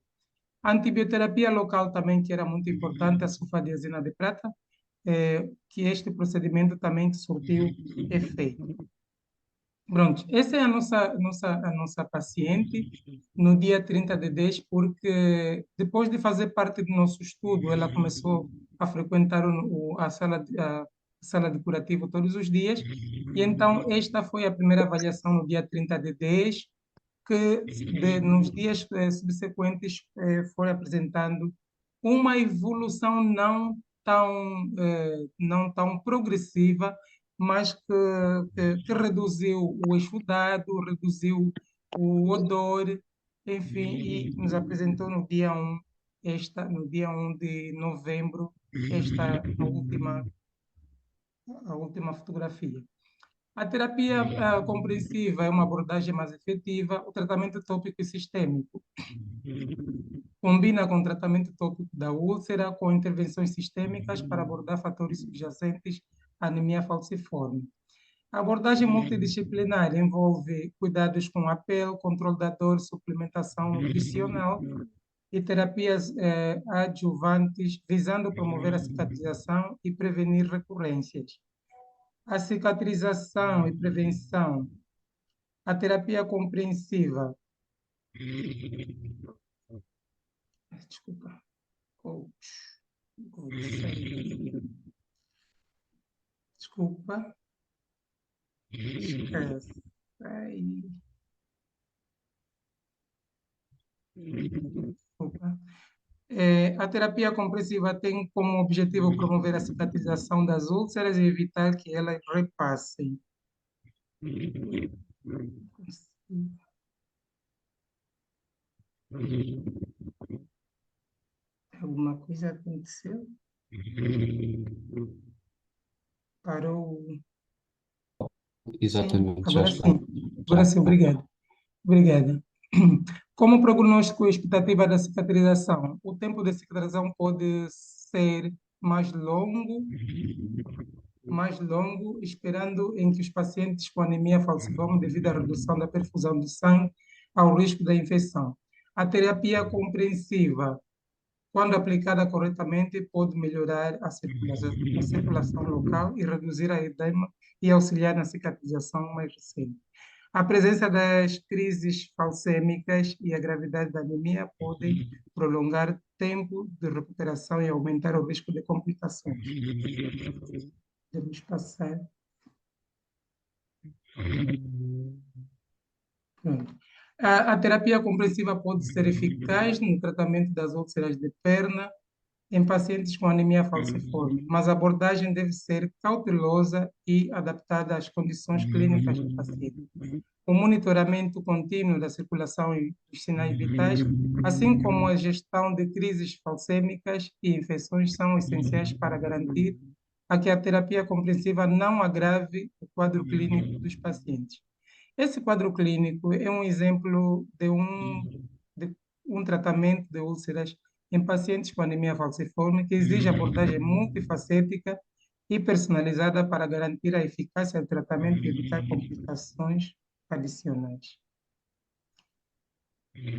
H: A antibioterapia local também, que era muito importante, a sulfadiazina de prata, que este procedimento também surtiu efeito. Pronto, essa é a nossa paciente no dia 30 de 10, porque depois de fazer parte do nosso estudo, ela começou a frequentar a sala de curativo todos os dias, e então esta foi a primeira avaliação no dia 30 de 10, que nos dias subsequentes foi apresentando uma evolução não tão progressiva, mas que reduziu o exudado, reduziu o odor, enfim, e nos apresentou no dia 1, no dia 1 de novembro, a última fotografia. A terapia compreensiva é uma abordagem mais efetiva. O tratamento tópico e sistêmico combina com o tratamento tópico da úlcera com intervenções sistêmicas para abordar fatores subjacentes à anemia falciforme. A abordagem multidisciplinar envolve cuidados com a pele, controle da dor, suplementação nutricional e terapias adjuvantes, visando promover a cicatrização e prevenir recorrências. A cicatrização e prevenção. A terapia compreensiva. Desculpa. Desculpa. Esquece. Desculpa. A terapia compreensiva tem como objetivo promover a cicatrização das úlceras e evitar que elas repassem. Alguma coisa aconteceu? Parou.
A: Exatamente,
H: Sim,
A: já
H: agora
A: está.
H: sim. Agora sim, obrigado. Obrigada. Como prognóstico e expectativa da cicatrização? O tempo de cicatrização pode ser mais longo, esperando em que os pacientes com anemia falciforme, devido à redução da perfusão do sangue, ao risco da infecção. A terapia compreensiva, quando aplicada corretamente, pode melhorar a circulação local e reduzir a edema e auxiliar na cicatrização mais recente. A presença das crises falcêmicas e a gravidade da anemia podem prolongar o tempo de recuperação e aumentar o risco de complicações. Podemos passar. Pronto. A terapia compressiva pode ser eficaz no tratamento das úlceras de perna em pacientes com anemia falciforme, mas a abordagem deve ser cautelosa e adaptada às condições clínicas do paciente. O monitoramento contínuo da circulação e dos sinais vitais, assim como a gestão de crises falcêmicas e infecções, são essenciais para garantir que a terapia compressiva não agrave o quadro clínico dos pacientes. Esse quadro clínico é um exemplo de um tratamento de úlceras em pacientes com anemia falciforme que exige abordagem multifacética e personalizada para garantir a eficácia do tratamento e evitar complicações adicionais.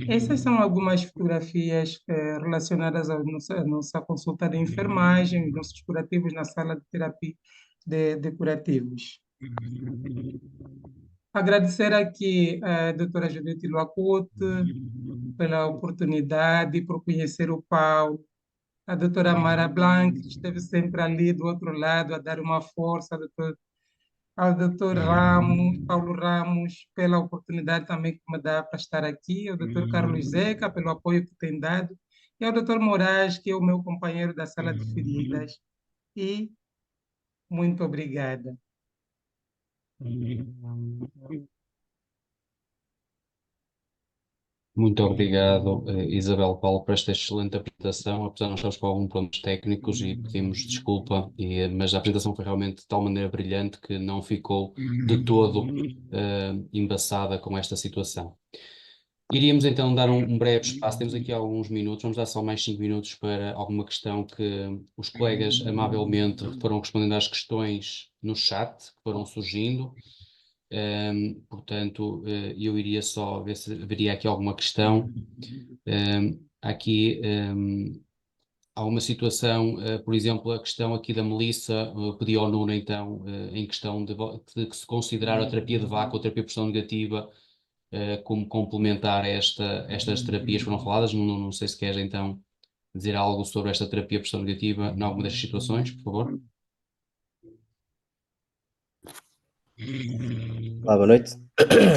H: Essas são algumas fotografias relacionadas à nossa consulta de enfermagem, nossos curativos na sala de terapia de curativos. Agradecer aqui a doutora Judith Luacute pela oportunidade, por conhecer o Paulo, a doutora Mara Blanc, que esteve sempre ali do outro lado a dar uma força, ao doutor Ramos, Paulo Ramos, pela oportunidade também que me dá para estar aqui, ao doutor Carlos Zeca, pelo apoio que tem dado, e ao doutor Moraes, que é o meu companheiro da sala de feridas. E muito obrigada.
A: Muito obrigado, Isabel Paulo, por esta excelente apresentação. Apesar de nós estarmos com alguns problemas técnicos e pedimos desculpa, mas a apresentação foi realmente de tal maneira brilhante que não ficou de todo embaçada com esta situação. Iríamos então dar um breve espaço, temos aqui alguns minutos, vamos dar só mais 5 minutos para alguma questão que os colegas amavelmente foram respondendo às questões no chat que foram surgindo. Portanto, eu iria só ver se haveria aqui alguma questão. Aqui há uma situação, por exemplo, a questão aqui da Melissa pediu ao Nuno, então, em questão de que se considerar a terapia de vácuo, a terapia por pressão negativa, como complementar a estas terapias que foram faladas. Não sei se queres, então, dizer algo sobre esta terapia por pressão negativa em alguma destas situações, por favor.
E: Olá, boa noite.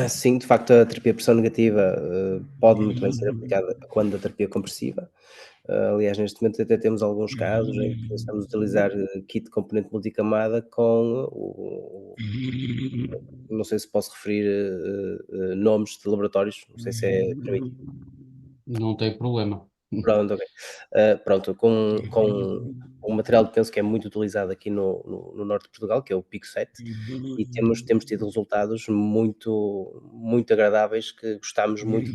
E: Sim, de facto, a terapia por pressão negativa pode muito bem ser aplicada quando a terapia compressiva. Aliás, neste momento até temos alguns casos em que estamos a utilizar kit componente multicamada com não sei se posso referir nomes de laboratórios, não sei se é permitido.
A: Não tem problema.
E: Pronto, ok. Pronto, com um material de penso que é muito utilizado aqui no norte de Portugal, que é o Pico 7, e temos tido resultados muito agradáveis, que gostamos muito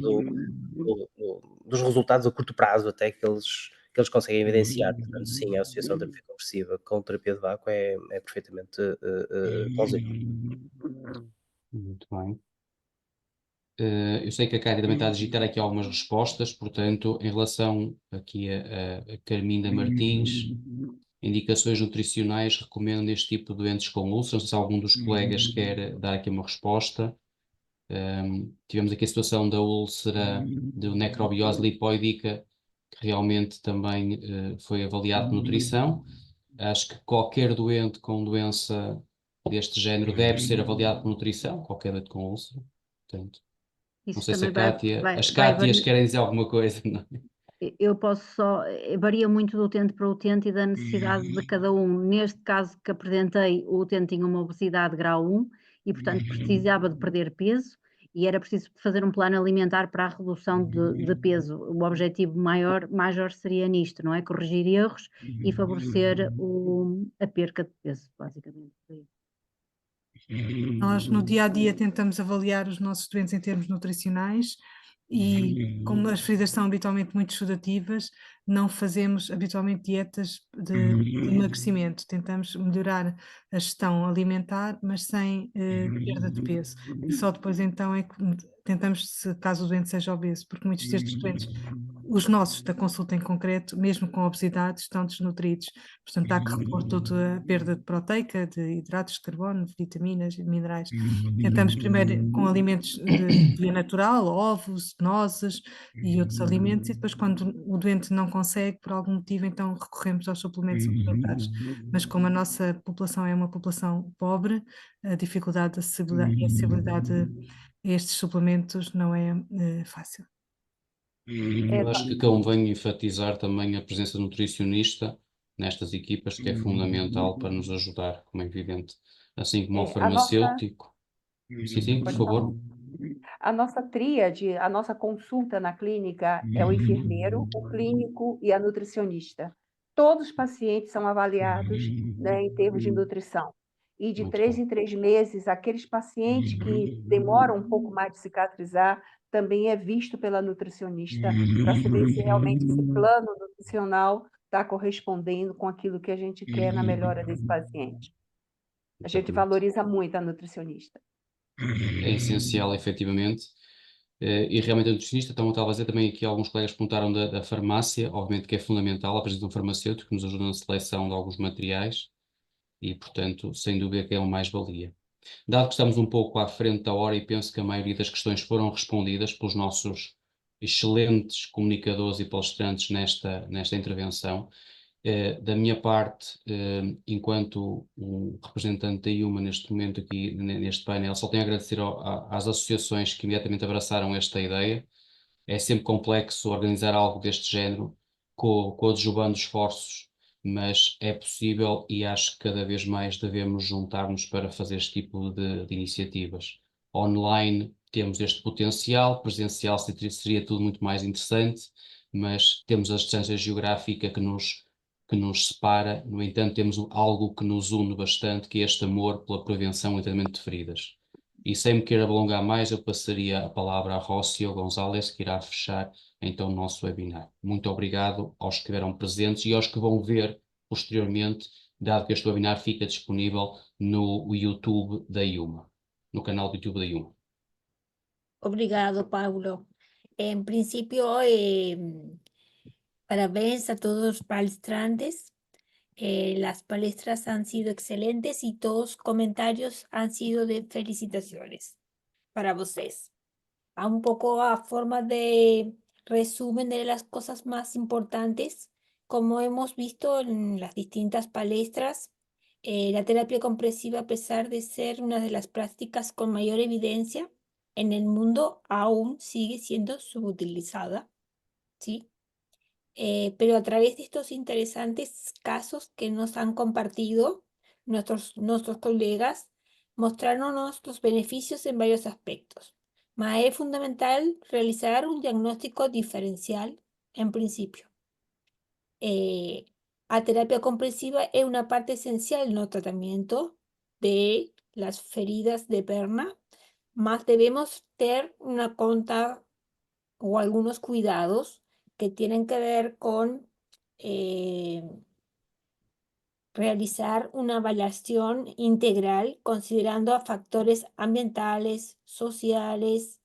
E: dos resultados a curto prazo até que eles conseguem evidenciar. Portanto, sim, a associação de terapia compressiva com terapia de vácuo é perfeitamente plausível.
A: Muito bem. Eu sei que a Cátia também está a digitar aqui algumas respostas, portanto, em relação aqui a Carminda Martins, indicações nutricionais recomendo neste tipo de doentes com úlceras. Não sei se algum dos colegas quer dar aqui uma resposta. Tivemos aqui a situação da úlcera de necrobiose lipoídica, que realmente também foi avaliado por nutrição. Acho que qualquer doente com doença deste género deve ser avaliado por nutrição, qualquer doente com úlcera. Portanto, não sei se a Cátia, as Cátias querem dizer alguma coisa. Não?
F: Eu posso só, varia muito do utente para utente e da necessidade de cada um. Neste caso que apresentei, o utente tinha uma obesidade grau 1 e, portanto, precisava de perder peso e era preciso fazer um plano alimentar para a redução de peso. O objetivo maior seria nisto, não é? Corrigir erros e favorecer a perca de peso, basicamente.
C: Nós, no dia a dia, tentamos avaliar os nossos doentes em termos nutricionais e, como as feridas são habitualmente muito sudativas, não fazemos habitualmente dietas de emagrecimento. Tentamos melhorar a gestão alimentar, mas sem perda de peso. E só depois, então, é que tentamos, se caso o doente seja obeso, porque muitos destes doentes os nossos da consulta em concreto, mesmo com obesidade, estão desnutridos. Portanto, há que repor toda a perda de proteica, de hidratos de carbono, vitaminas, minerais. Tentamos primeiro com alimentos de via natural, ovos, nozes e outros alimentos, e depois quando o doente não consegue, por algum motivo, então recorremos aos suplementos alimentares. Mas como a nossa população é uma população pobre, a dificuldade de acessibilidade, e acessibilidade a estes suplementos não é fácil.
A: Eu acho que convém enfatizar também a presença do nutricionista nestas equipas, que é fundamental para nos ajudar, como é evidente. Assim como o
G: A nossa,
A: farmacêutico. Sim, por
G: pode falar.
A: favor.
G: A nossa tríade, a nossa consulta na clínica é o enfermeiro, o clínico e a nutricionista. Todos os pacientes são avaliados, né, em termos de nutrição. E de
A: Muito
G: 3
A: bom.
G: em 3 meses, aqueles pacientes que demoram um pouco mais de cicatrizar, também é visto pela nutricionista, para saber se realmente esse plano nutricional está correspondendo com aquilo que a gente quer na melhora desse paciente. A gente
A: Exatamente.
G: valoriza muito a nutricionista.
A: É essencial, efetivamente. E realmente a nutricionista, então, estava a dizer também aqui, alguns colegas perguntaram da farmácia, obviamente que é fundamental a presença de um farmacêutico que nos ajuda na seleção de alguns materiais e, portanto, sem dúvida que é uma mais-valia. Dado que estamos um pouco à frente da hora e penso que a maioria das questões foram respondidas pelos nossos excelentes comunicadores e palestrantes nesta intervenção, da minha parte, enquanto um representante da IUMA neste momento aqui neste painel, só tenho a agradecer às associações que imediatamente abraçaram esta ideia. É sempre complexo organizar algo deste género, coadjuvando esforços, mas é possível e acho que cada vez mais devemos juntar-nos para fazer este tipo de iniciativas. Online temos este potencial, presencial seria tudo muito mais interessante, mas temos a distância geográfica que nos separa. No entanto, temos algo que nos une bastante, que é este amor pela prevenção e tratamento de feridas. E sem me querer alongar mais, eu passaria a palavra a Rócio Gonzalez, que irá fechar então o nosso webinar. Muito obrigado aos que estiveram presentes e aos que vão ver posteriormente, dado que este webinar fica disponível no YouTube da IUMA, no canal do YouTube da IUMA.
B: Obrigado, Paulo. En principio, parabéns a todos los palestrantes. Las palestras han sido excelentes y todos los comentarios han sido de felicitaciones para vocês. Un poco a forma de resumen de las cosas más importantes, como hemos visto en las distintas palestras, la terapia compresiva, a pesar de ser una de las prácticas con mayor evidencia en el mundo, aún sigue siendo subutilizada, ¿sí? Pero a través de estos interesantes casos que nos han compartido nuestros colegas, mostrándonos los beneficios en varios aspectos. Mas es fundamental realizar un diagnóstico diferencial en principio. A terapia comprensiva es una parte esencial en el tratamiento de las feridas de perna, mas debemos tener una conta o algunos cuidados que tienen que ver con realizar una evaluación integral considerando a factores ambientales, sociales,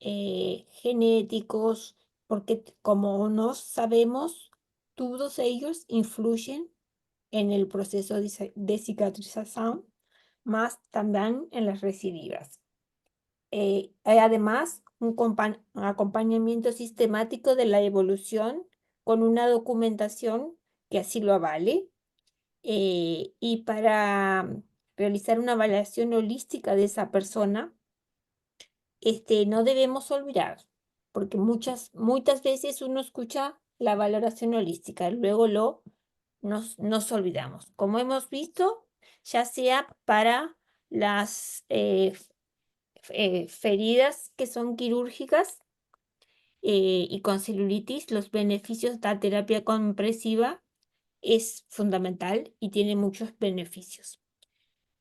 B: genéticos, porque como nos sabemos, todos ellos influyen en el proceso de cicatrización, más también en las recidivas. Hay además un acompañamiento sistemático de la evolución con una documentación que así lo avale. Y para realizar una evaluación holística de esa persona, no debemos olvidar, porque muchas veces uno escucha la valoración holística, luego nos olvidamos. Como hemos visto, ya sea para las feridas que son quirúrgicas y con celulitis, los beneficios de la terapia compresiva es fundamental y tiene muchos beneficios.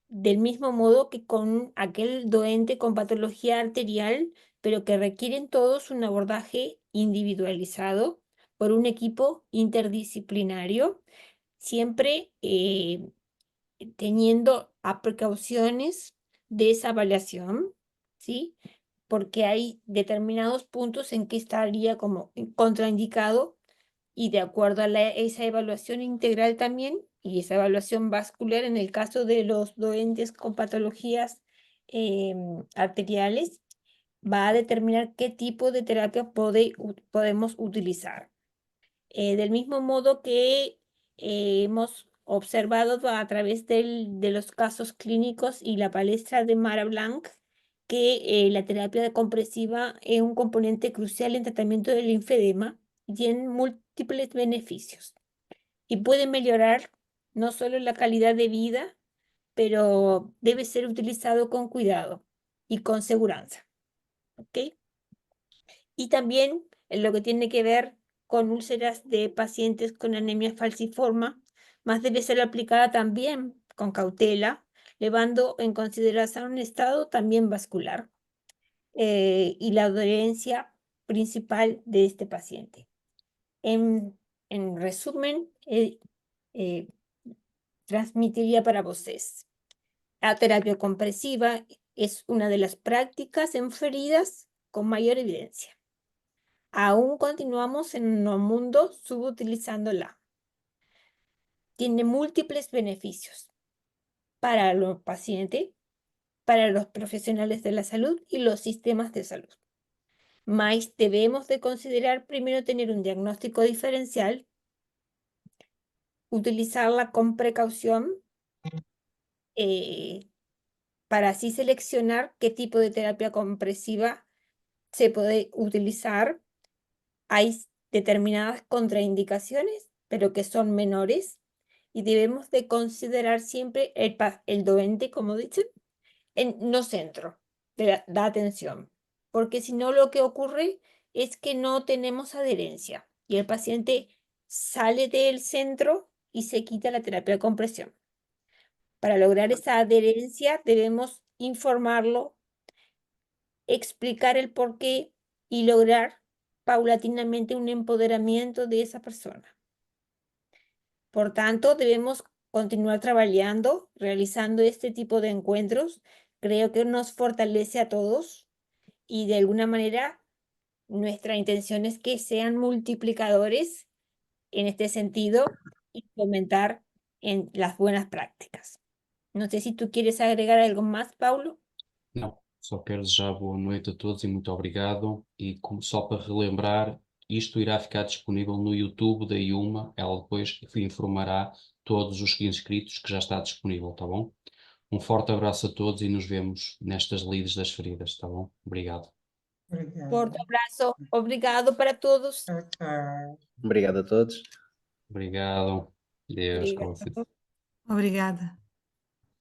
B: Del mismo modo que con aquel doente con patología arterial, pero que requieren todos un abordaje individualizado por un equipo interdisciplinario, siempre teniendo a precauciones de esa evaluación, ¿sí? porque hay determinados puntos en que estaría como contraindicado y de acuerdo a esa evaluación integral también y esa evaluación vascular en el caso de los doentes con patologías arteriales, va a determinar qué tipo de terapia podemos utilizar. Del mismo modo que hemos observado a través de los casos clínicos y la palestra de Mara Blanc, que la terapia compresiva es un componente crucial en tratamiento del linfedema y tiene múltiples beneficios. Y puede mejorar no solo la calidad de vida, pero debe ser utilizado con cuidado y con seguridad. ¿Ok? Y también en lo que tiene que ver con úlceras de pacientes con anemia falciforme, más debe ser aplicada también con cautela, llevando en consideración un estado también vascular y la dolencia principal de este paciente. En resumen, transmitiría para ustedes. La terapia compresiva es una de las prácticas en feridas con mayor evidencia. Aún continuamos en un mundo subutilizándola. Tiene múltiples beneficios para los pacientes, para los profesionales de la salud y los sistemas de salud. Mas debemos de considerar primero tener un diagnóstico diferencial, utilizarla con precaución para así seleccionar qué tipo de terapia compresiva se puede utilizar. Hay determinadas contraindicaciones, pero que son menores, y debemos de considerar siempre el doente, como dicen, en no centro de la atención, porque si no lo que ocurre es que no tenemos adherencia y el paciente sale del centro y se quita la terapia de compresión. Para lograr esa adherencia debemos informarlo, explicar el porqué y lograr paulatinamente un empoderamiento de esa persona. Por tanto, debemos continuar trabajando, realizando este tipo de encuentros. Creo que nos fortalece a todos y de alguna manera nuestra intención es que sean multiplicadores en este sentido y fomentar en las buenas prácticas. No sé si tú quieres agregar algo más, Paulo.
A: Não, só quero desejar boa noite a todos e muito obrigado. E só para relembrar, isto irá ficar disponível no YouTube da IUMA. Ela depois informará todos os inscritos que já está disponível, tá bom? Um forte abraço a todos e nos vemos nestas lides das feridas, tá bom? Obrigado.
H: Obrigado.
B: Forte abraço, obrigado para todos.
H: Tchau, tchau.
E: Obrigado a todos.
A: Obrigado. Deus, com
B: Obrigada.
A: licença.
C: Obrigada.